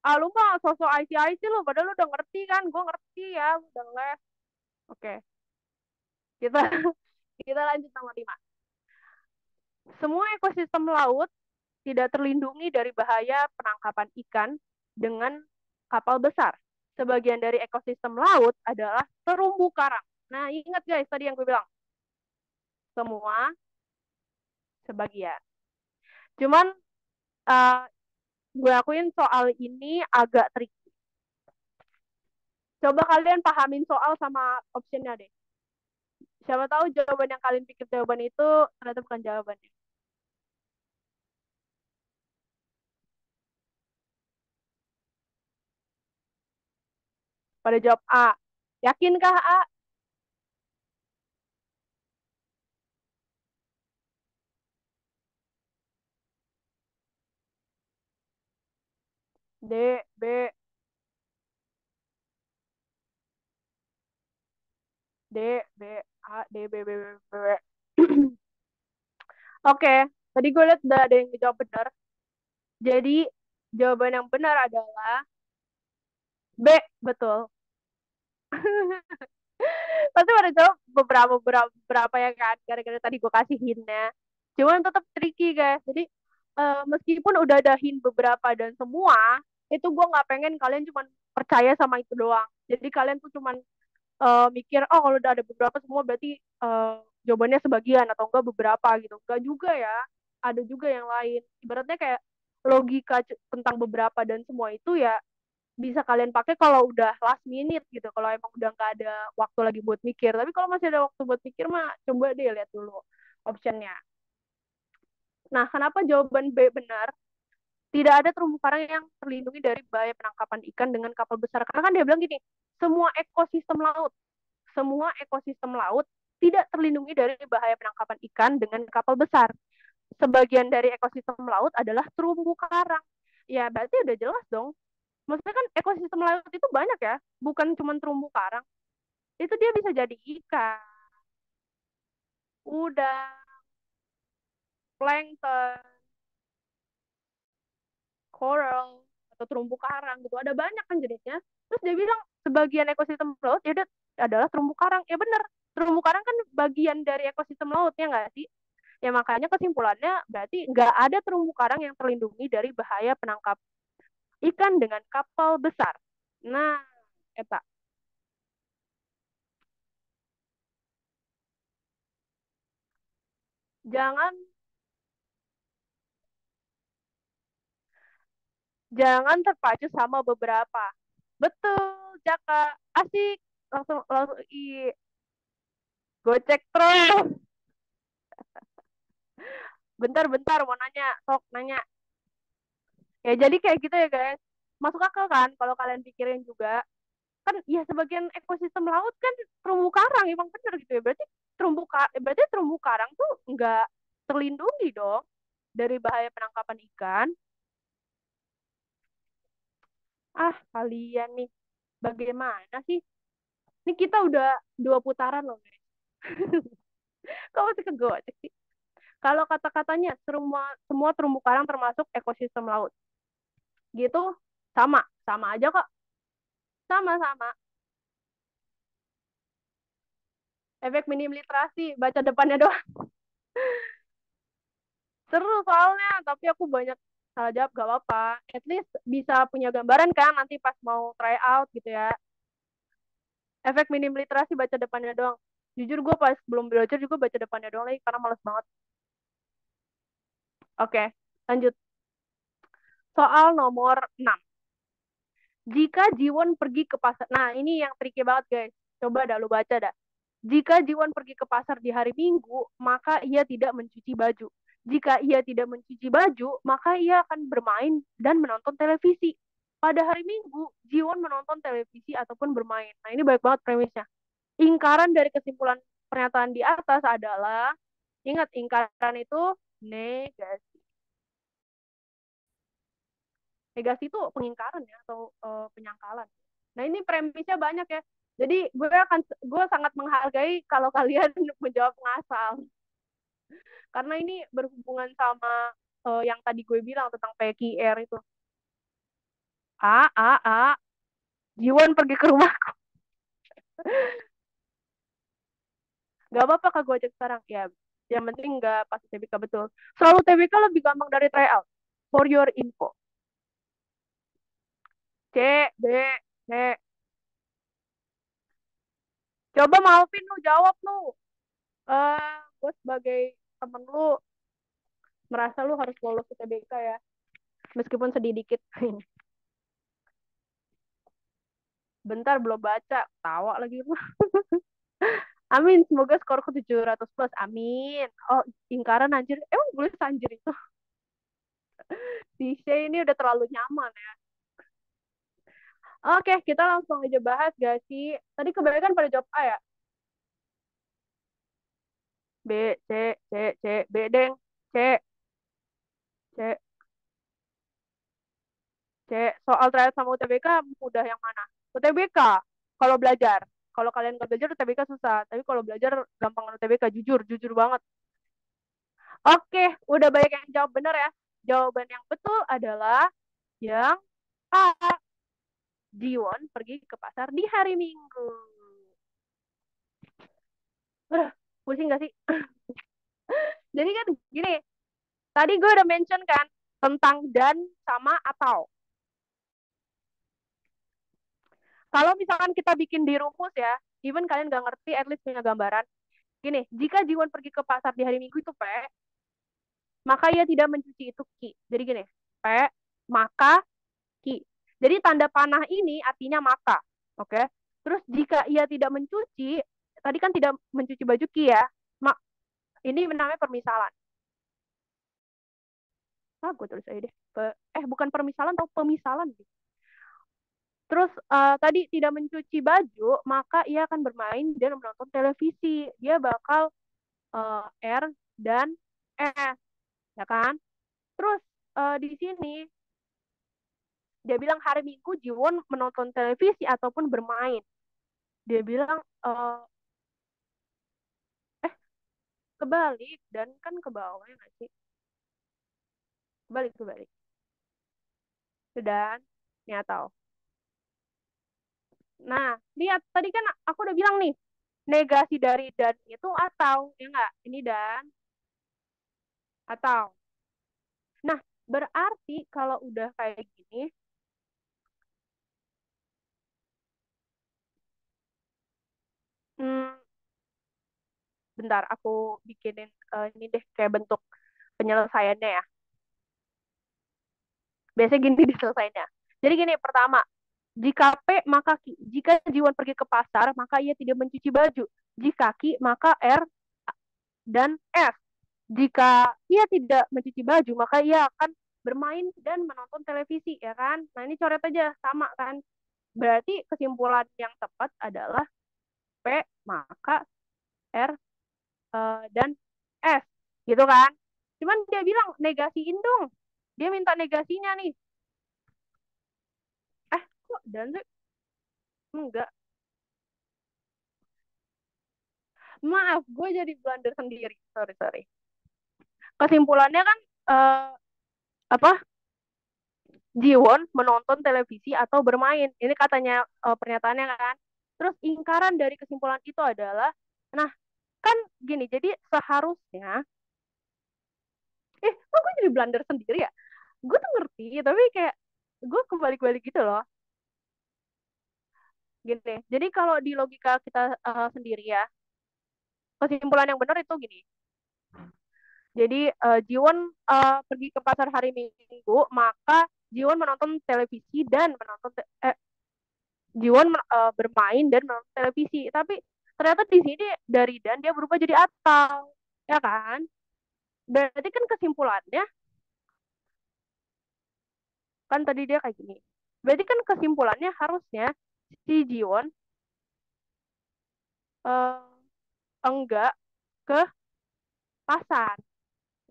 Ah, lu mah sosok IC-IC lu, padahal lu udah ngerti kan? Gue ngerti ya, lu udah les. Oke, kita kita lanjut nomor 5. Semua ekosistem laut tidak terlindungi dari bahaya penangkapan ikan dengan kapal besar. Sebagian dari ekosistem laut adalah terumbu karang. Nah, ingat guys tadi yang gue bilang, semua sebagian. Cuman uh, gue akuin soal ini agak tricky. Coba kalian pahamin soal sama optionnya deh. Siapa tahu jawaban yang kalian pikir jawaban itu ternyata bukan jawabannya. Pada jawab A. Yakinkah A? D, B, D, B, A, D, B, B, B, B. Oke, tadi gue lihat udah ada yang jawab benar. Jadi jawaban yang benar adalah B, betul. Pasti pada jawab beberapa ya kan, gara-gara tadi gue kasih hintnya. Cuman tetap tricky guys. Jadi meskipun udah ada hint beberapa dan semua, itu gue nggak pengen kalian cuma percaya sama itu doang. Jadi kalian tuh cuma mikir, oh kalau udah ada beberapa semua berarti jawabannya sebagian atau enggak beberapa gitu. Enggak juga ya. Ada juga yang lain. Ibaratnya kayak logika tentang beberapa dan semua itu ya bisa kalian pakai kalau udah last minute gitu. Kalau emang udah nggak ada waktu lagi buat mikir. Tapi kalau masih ada waktu buat mikir mah coba deh lihat dulu optionnya. Nah, kenapa jawaban B benar? Tidak ada terumbu karang yang terlindungi dari bahaya penangkapan ikan dengan kapal besar. Karena kan dia bilang gini, semua ekosistem laut tidak terlindungi dari bahaya penangkapan ikan dengan kapal besar. Sebagian dari ekosistem laut adalah terumbu karang. Ya, berarti udah jelas dong. Maksudnya kan ekosistem laut itu banyak ya, bukan cuma terumbu karang. Itu dia bisa jadi ikan, udang, plankton, coral, atau terumbu karang gitu. Ada banyak kan jenisnya. Terus dia bilang sebagian ekosistem laut ya adalah terumbu karang. Ya benar, terumbu karang kan bagian dari ekosistem lautnya nggak sih? Ya makanya kesimpulannya berarti nggak ada terumbu karang yang terlindungi dari bahaya penangkap ikan dengan kapal besar. Nah, eta, jangan jangan terpacu sama beberapa. Betul, Jaka. Asik. Langsung langsung gocek terus. Bentar-bentar mau nanya, sok nanya. Ya jadi kayak gitu ya guys. Masuk akal kan kalau kalian pikirin juga. Kan ya sebagian ekosistem laut kan terumbu karang emang bener gitu ya. Berarti terumbu karang tuh enggak terlindungi dong dari bahaya penangkapan ikan. Ah, kalian nih, bagaimana sih? Ini kita udah 2 putaran loh, guys. Kok masih kegocek sih? Kalau kata-katanya, semua terumbu karang termasuk ekosistem laut. Gitu, sama. Sama aja kok. Sama-sama. Efek minim literasi, baca depannya doang. Seru soalnya, tapi aku banyak salah jawab, gak apa-apa. At least bisa punya gambaran kan nanti pas mau try out gitu ya. Efek minim literasi, baca depannya doang. Jujur gue pas belum belajar juga baca depannya doang lagi karena males banget. Oke, lanjut. Soal nomor 6. Jika Jiwon pergi ke pasar. Nah, ini yang tricky banget, guys. Coba dah lu baca dah. Jika Jiwon pergi ke pasar di hari Minggu, maka ia tidak mencuci baju. Jika ia tidak mencuci baju, maka ia akan bermain dan menonton televisi. Pada hari Minggu, Jiwon menonton televisi ataupun bermain. Nah, ini baik banget premisnya. Ingkaran dari kesimpulan pernyataan di atas adalah, ingat, ingkaran itu negasi. Negasi itu pengingkaran ya, atau penyangkalan. Nah, ini premisnya banyak ya. Jadi gue sangat menghargai kalau kalian menjawab ngasal. Karena ini berhubungan sama yang tadi gue bilang tentang PQR itu. A. Jiwon pergi ke rumah. Gak apa-apa Kak, gue cek sekarang. Ya, yang penting nggak pas TBK betul. Selalu TBK lebih gampang dari tryout. For your info. C, B, C. Coba Malvin lu jawab lu. Gue sebagai temen lu merasa lu harus lolos ke TBK ya. Meskipun sedih dikit. Bentar belum baca. Tawa lagi lu. Amin, semoga skorku 700 plus. Amin. Oh, ingkaran anjir. Emang boleh anjir itu? Si Shay ini udah terlalu nyaman ya. Oke, kita langsung aja bahas gak sih? Tadi kebanyakan pada jawab A ya? B, C, C, C, B, deng. C, C, C. Soal trial sama UTBK mudah yang mana? UTBK, kalau belajar. Kalau kalian nggak belajar, UTBK susah. Tapi kalau belajar, gampang UTBK. Jujur, jujur banget. Oke, udah banyak yang jawab benar ya. Jawaban yang betul adalah yang A. Jiwon pergi ke pasar di hari Minggu. Pusing gak sih? Jadi kan gini, tadi gue udah mention kan tentang dan sama atau. Kalau misalkan kita bikin di rumus ya, even kalian gak ngerti, at least punya gambaran. Gini, jika Jiwon pergi ke pasar di hari Minggu itu P, maka ia tidak mencuci itu Ki. Jadi gini, P, maka Ki. Jadi tanda panah ini artinya maka. Oke. Okay? Terus jika ia tidak mencuci, tadi kan tidak mencuci baju Ki ya. Ini namanya permisalan. Gue tulis aja deh. Bukan permisalan atau pemisalan. Terus tadi tidak mencuci baju, maka ia akan bermain dan menonton televisi. Dia bakal R dan S, ya kan? Terus di sini dia bilang hari Minggu Jiwon menonton televisi ataupun bermain. Dia bilang eh kebalik dan kan ke bawah ya nggak sih? Kebalik. Dan ini atau. Nah, lihat tadi kan aku udah bilang nih, negasi dari dan itu atau, ya nggak? Ini dan atau. Nah, berarti kalau udah kayak gini, hmm, bentar aku bikinin ini deh kayak bentuk penyelesaiannya ya. Biasanya gini diselesainya. Jadi gini, pertama, jika P maka Q. Jika Jiwon pergi ke pasar, maka ia tidak mencuci baju. Jika Q, maka R dan F. Jika ia tidak mencuci baju, maka ia akan bermain dan menonton televisi, ya kan? Nah, ini coret aja, sama kan? Berarti kesimpulan yang tepat adalah P, maka R, dan S. Gitu kan? Cuman dia bilang negasiin dong. Dia minta negasinya nih. Kok dan sih? Enggak. Maaf, gue jadi blunder sendiri. Sorry, sorry. Kesimpulannya kan eh, apa? Jiwon menonton televisi atau bermain. Ini katanya pernyataannya kan. Terus ingkaran dari kesimpulan itu adalah, nah kan gini, jadi seharusnya, kok gue jadi blunder sendiri ya? Gue tuh ngerti, tapi kayak gue kebalik-balik gitu loh. Gini, jadi kalau di logika kita sendiri ya, kesimpulan yang benar itu gini. Jadi Jiwon pergi ke pasar hari Minggu, maka Jiwon menonton televisi dan Jiwon bermain dan menonton televisi. Tapi ternyata di sini dari dan dia berubah jadi atau, ya kan? Berarti kan kesimpulannya kan tadi dia kayak gini. Berarti kan kesimpulannya harusnya si Jiwon uh, enggak ke pasar,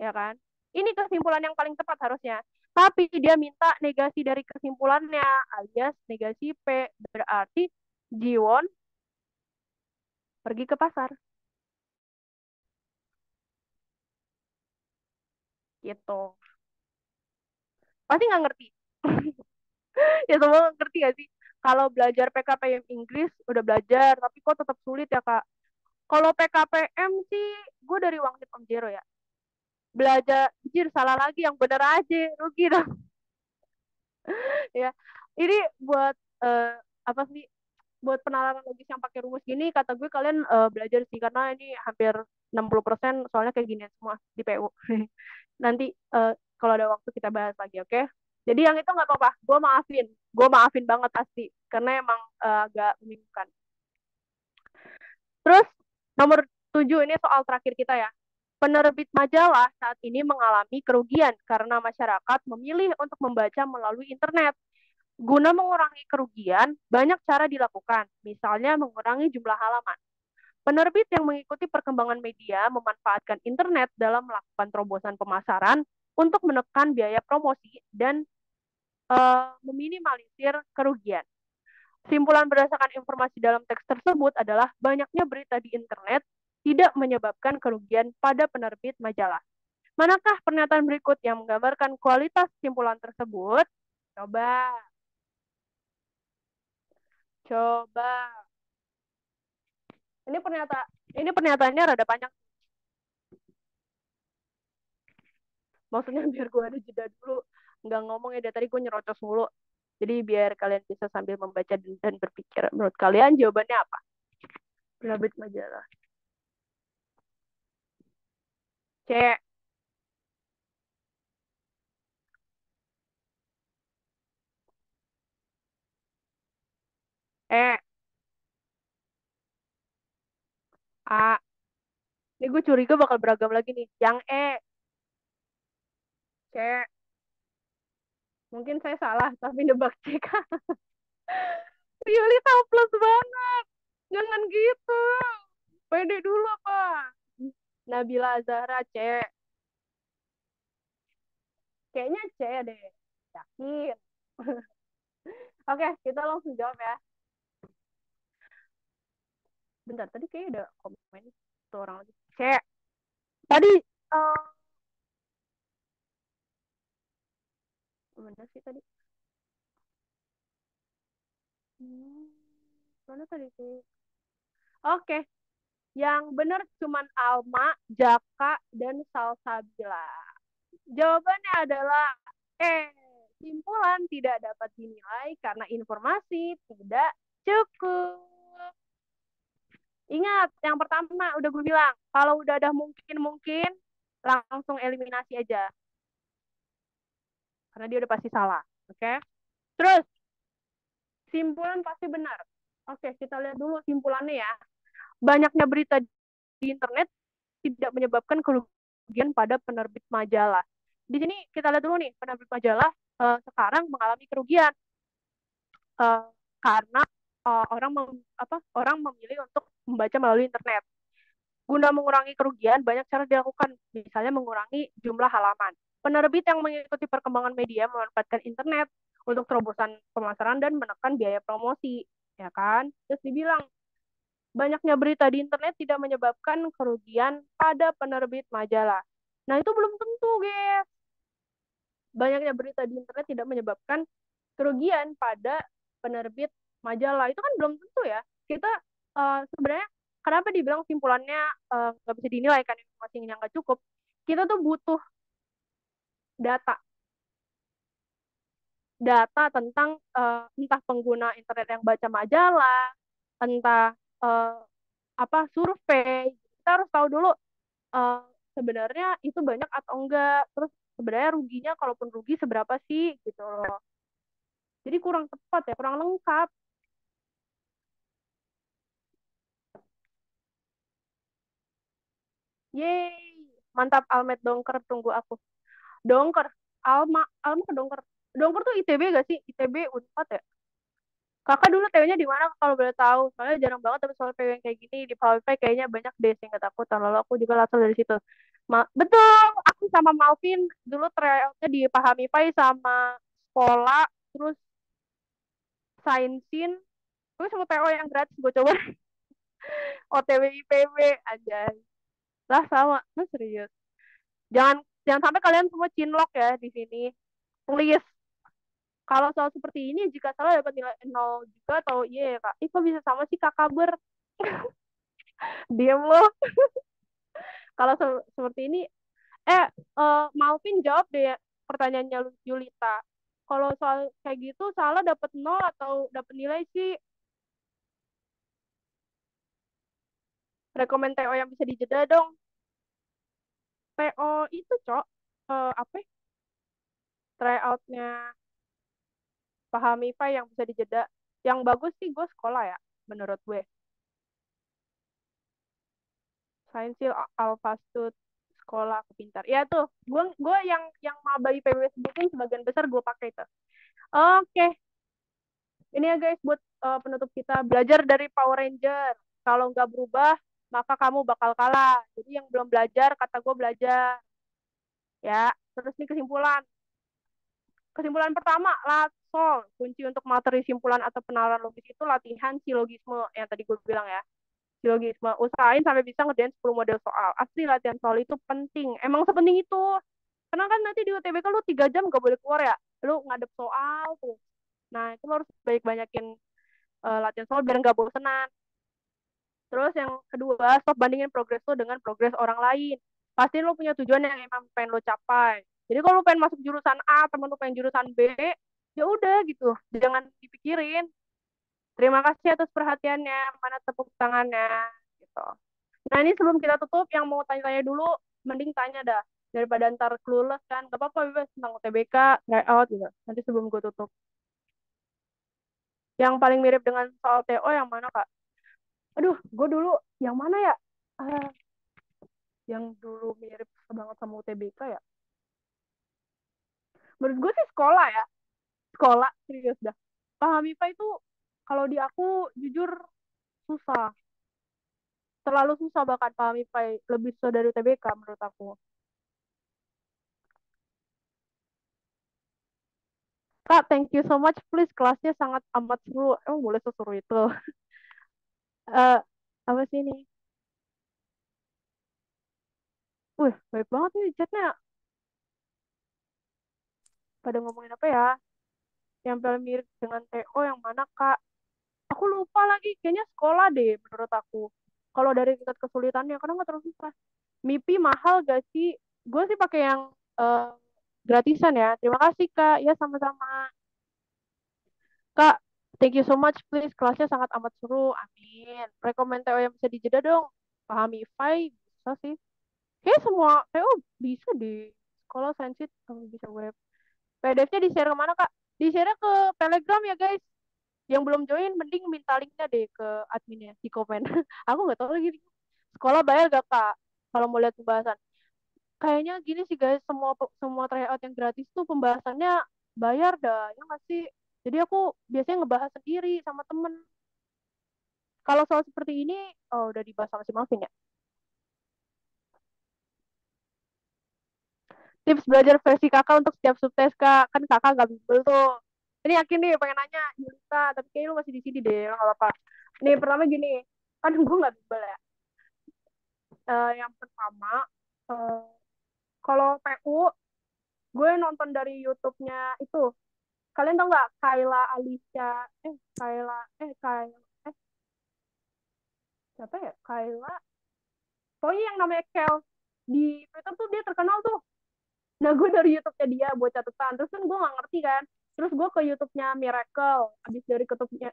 ya kan? Ini kesimpulan yang paling tepat harusnya. Tapi dia minta negasi dari kesimpulannya, alias negasi P. Berarti Jiwon pergi ke pasar. Gitu. Pasti nggak ngerti. Ya semua ngerti gak sih? Kalau belajar PKPM Inggris udah belajar, tapi kok tetap sulit ya Kak? Kalau PKPM sih, gue dari Wangsit Om Jero ya. Belajar, jir salah lagi, yang bener aja, rugi dong. Ya, ini buat apa sih? Buat penalaran logis yang pakai rumus gini, kata gue kalian belajar sih karena ini hampir 60% soalnya kayak gini semua di PU. Nanti kalau ada waktu kita bahas lagi, oke? Okay? Jadi yang itu nggak apa-apa, gue maafin banget pasti, karena emang agak membingungkan. Terus nomor 7 ini soal terakhir kita ya. Penerbit majalah saat ini mengalami kerugian karena masyarakat memilih untuk membaca melalui internet. Guna mengurangi kerugian, banyak cara dilakukan, misalnya mengurangi jumlah halaman. Penerbit yang mengikuti perkembangan media memanfaatkan internet dalam melakukan terobosan pemasaran untuk menekan biaya promosi dan meminimalisir kerugian. Simpulan berdasarkan informasi dalam teks tersebut adalah banyaknya berita di internet tidak menyebabkan kerugian pada penerbit majalah. Manakah pernyataan berikut yang menggambarkan kualitas simpulan tersebut? Coba, coba. Ini pernyataannya rada panjang. Maksudnya biar gue ada jeda dulu. Nggak ngomong ya, dari tadi gue nyerocos mulu. Jadi biar kalian bisa sambil membaca dan berpikir. Menurut kalian jawabannya apa? Penerbit majalah. C. E. A. Ini gue curiga bakal beragam lagi nih. Yang E. C. Mungkin saya salah, tapi nebak C. Yuli plus banget. Jangan gitu. Pede dulu apa? Nabila Zahra C. Kayaknya C deh. Yakin. Oke, kita langsung jawab ya. Bentar, tadi kayaknya ada komen satu orang lagi. C. Tadi, mana sih tadi? Hmm, mana tadi sih? Oke, yang benar cuman Alma, Jaka, dan Salsabila. Jawabannya adalah E. Simpulan tidak dapat dinilai karena informasi tidak cukup. Ingat, yang pertama udah gue bilang, kalau udah ada mungkin-mungkin, langsung eliminasi aja. Karena dia udah pasti salah. Oke? Okay? Terus, simpulan pasti benar. Oke, kita lihat dulu simpulannya ya. Banyaknya berita di internet tidak menyebabkan kerugian pada penerbit majalah. Di sini kita lihat dulu nih, penerbit majalah sekarang mengalami kerugian uh, karena orang memilih untuk membaca melalui internet. Guna mengurangi kerugian, banyak cara dilakukan, misalnya mengurangi jumlah halaman. Penerbit yang mengikuti perkembangan media memanfaatkan internet untuk terobosan pemasaran dan menekan biaya promosi, ya kan? Terus dibilang, banyaknya berita di internet tidak menyebabkan kerugian pada penerbit majalah. Nah, itu belum tentu, guys. Banyaknya berita di internet tidak menyebabkan kerugian pada penerbit majalah. Itu kan belum tentu ya. Kita sebenarnya kenapa dibilang simpulannya nggak bisa dinilai kan informasinya nggak cukup. Kita tuh butuh data, data tentang entah pengguna internet yang baca majalah, entah uh, apa survei. Kita harus tahu dulu uh, sebenarnya itu banyak atau enggak. Terus sebenarnya ruginya kalaupun rugi seberapa sih gitu loh. Jadi kurang tepat ya, kurang lengkap. Yeay, mantap Almet Dongker tunggu aku. Dongker, Alma ke Dongker. Dongker tuh ITB gak sih? ITB Unpad ya? Kakak dulu TW-nya di mana kalau boleh tahu? Soalnya jarang banget tapi soal TW yang kayak gini di PWP kayaknya banyak deh singkat aku. Tahun lalu aku juga langsung dari situ. Betul, aku sama Malvin dulu tryoutnya di Pahami Pai sama sekolah, terus sainsin, terus sama TO yang gratis gue coba OTW IPB aja. Lah sama, nah, serius. Jangan jangan sampai kalian semua cinlok ya di sini. Please. Kalau soal seperti ini, jika salah dapat nilai nol juga atau iya ya kak. Ih kok bisa sama sih kak kabar? Diam loh. Kalau seperti ini, eh Malvin jawab deh pertanyaannya Yulita. Kalau soal kayak gitu salah dapat nol atau dapat nilai sih, rekomend TO yang bisa dijeda dong. TO itu cok, apa ya? Tryoutnya Pahami Pak yang bisa dijeda. Yang bagus sih gue sekolah ya, menurut gue. Sainsil Alpha Stud sekolah aku pintar. Ya tuh, gue yang maba IPB sebutin sebagian besar gue pakai itu. Oke, ini ya guys buat penutup kita belajar dari Power Ranger. Kalau nggak berubah, maka kamu bakal kalah. Jadi yang belum belajar, kata gue belajar. Ya, terus nih kesimpulan. Kesimpulan pertama, Latsol. Kunci untuk materi simpulan atau penalaran logis itu latihan silogisme yang tadi gue bilang ya. Silogisme. Usahain sampai bisa ngerjain 10 model soal. Asli latihan soal itu penting. Emang sepenting itu. Karena kan nanti di UTBK lu 3 jam gak boleh keluar ya. Lu ngadep soal tuh. Nah, itu lu harus banyak-banyakin latihan soal biar nggak bosenan. Terus yang kedua, stop bandingin progres lo dengan progres orang lain. Pasti lo punya tujuan yang emang pengen lo capai. Jadi kalau lo pengen masuk jurusan A, temen lo pengen jurusan B, ya udah gitu. Jangan dipikirin. Terima kasih atas perhatiannya. Mana tepuk tangannya gitu. Nah, ini sebelum kita tutup, yang mau tanya-tanya dulu, mending tanya dah. Daripada ntar clueless kan. Gak apa-apa, bebas tentang UTBK, tryout gitu. Nanti sebelum gue tutup. Yang paling mirip dengan soal TO yang mana, Kak? Aduh, gue dulu yang mana ya? Ah, yang dulu mirip banget sama UTBK ya. Menurut gue sih sekolah ya. Sekolah, serius dah. Paham IPA itu kalau di aku jujur susah. Terlalu susah bahkan paham IPA. Lebih susah dari UTBK menurut aku. Kak, thank you so much. Please, kelasnya sangat amat seru. Emang boleh seseru itu? Eh apa sih ini? Wih, baik banget nih chatnya. Pada ngomongin apa ya? Yang paling mirip dengan TO yang mana, Kak? Aku lupa lagi. Kayaknya sekolah deh menurut aku. Kalau dari tingkat kesulitannya, karena nggak terlalu susah. MIPI mahal gak sih? Gue sih pakai yang eh, gratisan ya. Terima kasih Kak. Ya sama-sama. Kak, thank you so much. Please, kelasnya sangat amat seru. Amin. Rekomend TO yang bisa dijeda dong. Pahami IFAI bisa sih. Kayak semua TO bisa di sekolah sains kalau bisa web. PDF-nya di-share kemana Kak? Di-share ke Telegram ya guys. Yang belum join, mending minta linknya deh ke adminnya di komen. Aku nggak tahu lagi. Sekolah bayar gak Kak? Kalau mau lihat pembahasan. Kayaknya gini sih guys, semua semua tryout yang gratis tuh pembahasannya bayar dah, ya nggak sih? Jadi aku biasanya ngebahas sendiri sama temen. Kalau soal seperti ini, oh udah dibahas sama si Malvin ya. Tips belajar versi kakak untuk setiap subtes kak. Kan kakak nggak bimbel tuh. Ini yakin nih pengen nanya Yulita, tapi kayaknya lu masih di sini deh, nggak apa-apa. Nih pertama gini, kan gue nggak bimbel ya. Yang pertama, eh, kalau PU, gue nonton dari YouTube-nya itu. Kalian tau nggak Kayla Alicia? Kayla, Kayla, eh siapa ya? Kayla. Pokoknya yang namanya Kel di Twitter tuh dia terkenal tuh. Nah, gue dari YouTube-nya dia buat catatan. Terus kan gue nggak ngerti kan. Terus gue ke YouTube-nya Miracle. Abis dari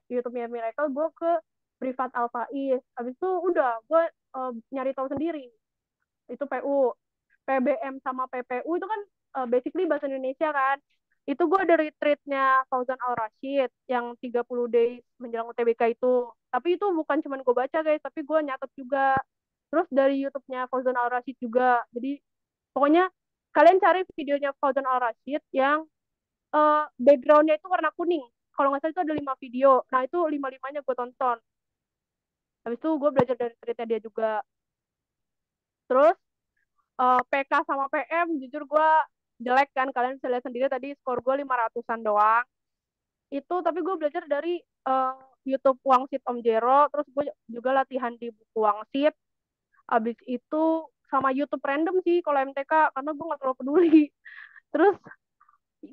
YouTube-nya Miracle, gue ke Privat Alfaiz. Abis itu udah, gue nyari tahu sendiri. Itu PU. PBM sama PPU itu kan basically bahasa Indonesia kan. Itu gue dari tweetnya Fauzan Al Rashid yang 30 days menjelang UTBK itu. Tapi itu bukan cuma gue baca guys, tapi gue nyatet juga. Terus dari YouTube-nya Fauzan Al Rashid juga. Jadi pokoknya kalian cari videonya Fauzan Al Rashid yang backgroundnya itu warna kuning. Kalau nggak salah itu ada 5 video. Nah itu lima-limanya gue tonton. Habis itu gue belajar dari tweetnya dia juga. Terus PK sama PM jujur gue jelek kan. Kalian bisa lihat sendiri tadi skor gue 500-an doang. Itu tapi gue belajar dari uh, YouTube Wangsit Om Jero. Terus gue juga latihan di buku Wangsit. Abis itu sama YouTube random sih kalau MTK karena gue nggak terlalu peduli. Terus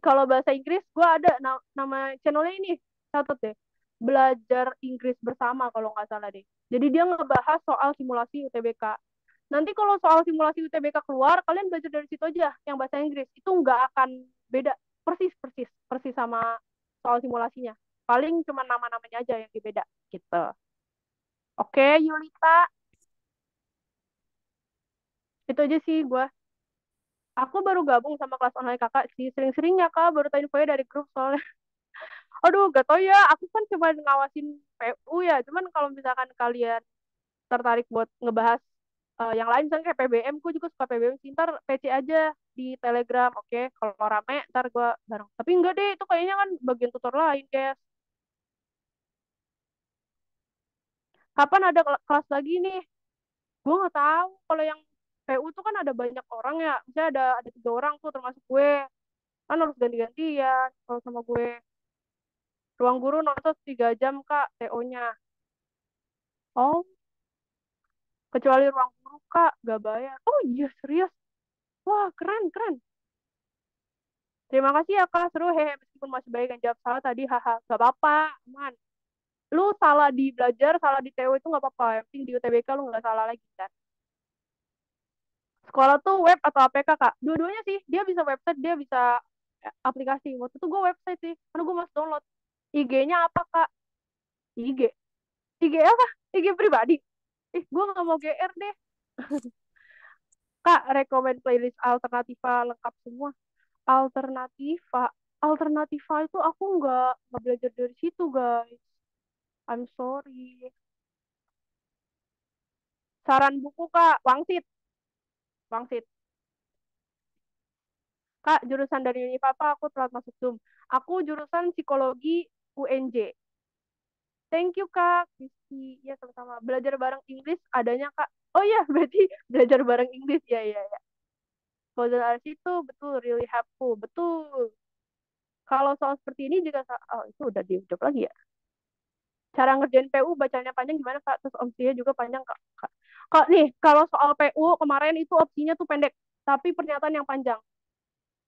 kalau bahasa Inggris gue ada nama channelnya ini catat deh, belajar Inggris bersama kalau nggak salah deh. Jadi dia ngebahas soal simulasi UTBK. Nanti kalau soal simulasi UTBK keluar, kalian belajar dari situ aja yang bahasa Inggris. Itu nggak akan beda, persis persis persis sama soal simulasinya. Paling cuma nama-namanya aja yang beda gitu. Oke, Yulita, itu aja sih gue. Aku baru gabung sama kelas online kakak sih. Sering-seringnya kak baru tahu infonya dari grup soalnya. Aduh, gak tau ya. Aku kan cuma ngawasin PU ya. Cuman kalau misalkan kalian tertarik buat ngebahas yang lain, misalnya kayak PBM, gue juga suka PBM sih. Ntar PC aja di Telegram, oke? Kalau rame, ntar gue bareng. Tapi enggak deh, itu kayaknya kan bagian tutor lain, guys. Kapan ada kelas lagi nih? Gue nggak tahu. Kalau yang PU tuh kan ada banyak orang ya. Misalnya ada 3 orang tuh termasuk gue. Kan harus ganti-gantian kalau sama gue. Ruang guru nonton 3 jam, Kak, TO-nya. Oh, kecuali ruang guru kak gak bayar. Oh iya serius, wah keren keren. Terima kasih ya kak, seru hehe, meskipun masih banyak yang jawab salah tadi, haha, gak apa-apa, aman. Lu salah di belajar, salah di TO itu gak apa-apa, yang penting di UTBK lu gak salah lagi kan. Sekolah tuh web atau APK kak, dua-duanya sih. Dia bisa website, dia bisa aplikasi. Waktu itu gue website sih karena gue masih download. IG-nya apa kak? IG, IG apa? IG pribadi. Gue gak mau GR deh. Kak, rekomend playlist alternativa lengkap semua. Alternativa, alternativa itu aku nggak belajar dari situ guys. I'm sorry. Saran buku kak, Wangsit, Wangsit. Kak, jurusan dari Univ apa? Aku telat masuk Zoom. Aku jurusan psikologi UNJ. Thank you kak, Rizky. Ya sama-sama. Belajar bareng Inggris adanya kak. Oh iya, berarti belajar bareng Inggris ya ya ya. Kalau dari itu betul, really helpful, betul. Kalau soal seperti ini juga, oh itu udah dijawab lagi ya. Cara ngerjain PU bacanya panjang gimana kak? Terus opsinya juga panjang kak. Kak nih kalau soal PU kemarin itu opsinya tuh pendek, tapi pernyataan yang panjang.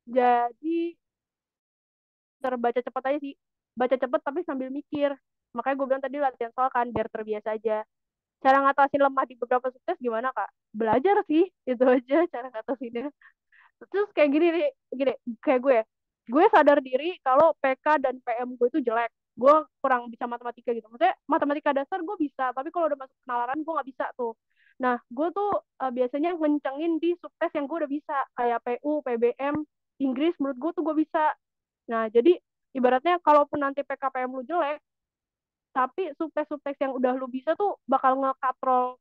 Jadi terbaca cepat aja sih. Baca cepet tapi sambil mikir. Makanya gue bilang tadi latihan soal kan biar terbiasa aja. Cara ngatasin lemah di beberapa sukses gimana kak? Belajar sih, itu aja cara ngatasinnya. Terus kayak gini nih, gini, kayak gue sadar diri kalau PK dan PM gue itu jelek. Gue kurang bisa matematika gitu. Maksudnya matematika dasar gue bisa, tapi kalau udah masuk penalaran gue nggak bisa tuh. Nah, gue tuh biasanya ngencengin di subtes yang gue udah bisa, kayak PU, PBM, Inggris, menurut gue tuh gue bisa. Nah, jadi ibaratnya kalaupun nanti PKPM lu jelek, tapi subtes-subtes yang udah lu bisa tuh bakal ngekatrol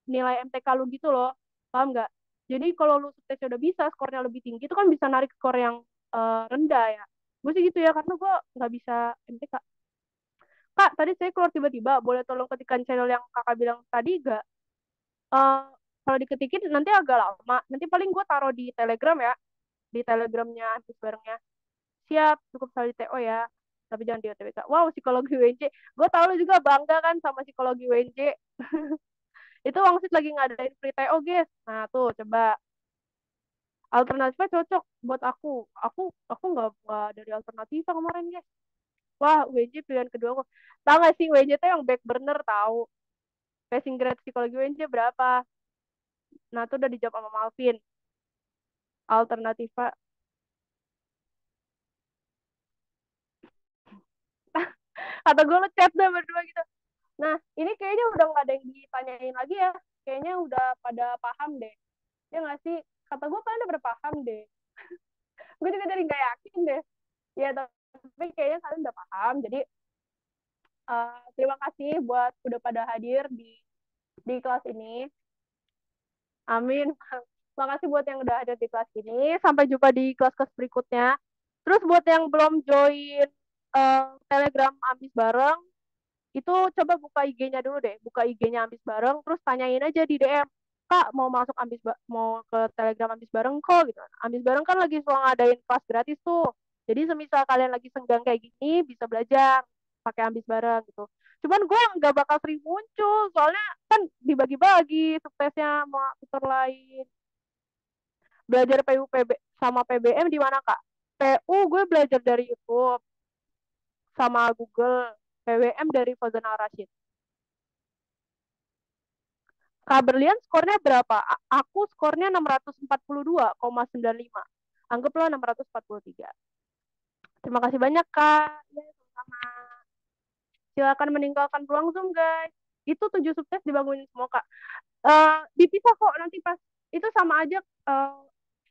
nilai MTK lu gitu loh. Paham nggak? Jadi kalau lu subtesnya udah bisa, skornya lebih tinggi, itu kan bisa narik skor yang rendah ya. Gue sih gitu ya, karena gue nggak bisa MTK. Kak, tadi saya keluar tiba-tiba, boleh tolong ketikkan channel yang kakak bilang tadi gak? Eh, kalau diketikin nanti agak lama. Nanti paling gue taruh di Telegram ya. di telegramnya habis barengnya, siap cukup sekali TO ya, tapi jangan di UTBK. Wow, psikologi UNJ, gue tau lu juga bangga kan sama psikologi UNJ. Itu Wangsit lagi ngadain free TO guys, nah tuh coba alternatifnya cocok buat aku nggak dari alternatif kemarin guys. Wah, UNJ pilihan kedua aku. Tahu gak sih UNJ tuh yang back burner tahu. Passing grade psikologi UNJ berapa? Nah, tuh udah dijawab sama Malvin. Alternativa. Kata gue lu chat deh berdua gitu. Nah, ini kayaknya udah nggak ada yang ditanyain lagi ya. Kayaknya udah pada paham deh. Ya nggak sih? Kata gue kalian udah berpaham deh. Gue juga jadi nggak yakin deh. Ya, tapi kayaknya kalian udah paham. Jadi, terima kasih buat udah pada hadir di kelas ini. Amin. Makasih buat yang udah ada di kelas ini. Sampai jumpa di kelas-kelas berikutnya. Terus buat yang belum join Telegram Ambis bareng, itu coba buka IG-nya dulu deh. Buka IG-nya Ambis bareng, terus tanyain aja di DM. Kak, mau masuk mau ke Telegram Ambis bareng kok gitu. Ambis bareng kan lagi suka ngadain kelas gratis tuh. Jadi semisal kalian lagi senggang kayak gini, bisa belajar pakai Ambis bareng gitu. Cuman gue nggak bakal sering muncul, soalnya kan dibagi-bagi suksesnya sama tutor lain. Belajar PU PB sama PBM di mana kak? PU gue belajar dari YouTube sama Google. PWM dari Fazan Al-Rashid. Kak Berlian skornya berapa? Aku skornya 642,95. Anggaplah 643. Terima kasih banyak kak. Ya, sama. Silakan meninggalkan ruang Zoom guys. Itu 7 sukses dibangunin semua kak. Dipisah kok nanti pas itu sama aja,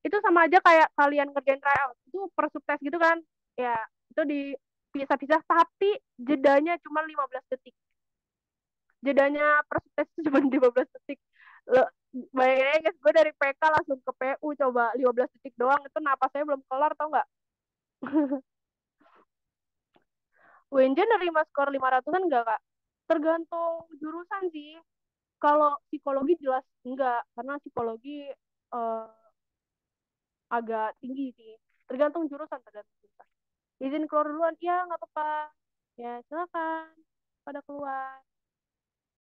itu sama aja kayak kalian ngerjain tryout itu per sukses gitu kan ya, itu dipisah-pisah tapi jedanya cuma 15 detik, jedanya per sukses itu cuma 15 detik. Lo, bayangin aja guys, gue dari PK langsung ke PU coba 15 detik doang, itu napasnya belum kelar tau nggak. UNJ nerima skor 500-an nggak kak? Tergantung jurusan sih. Kalau psikologi jelas enggak, karena psikologi uh, agak tinggi sih. Tergantung jurusan, tergantung jurusan. Izin keluar duluan, iya nggak apa-apa. Ya silakan pada keluar.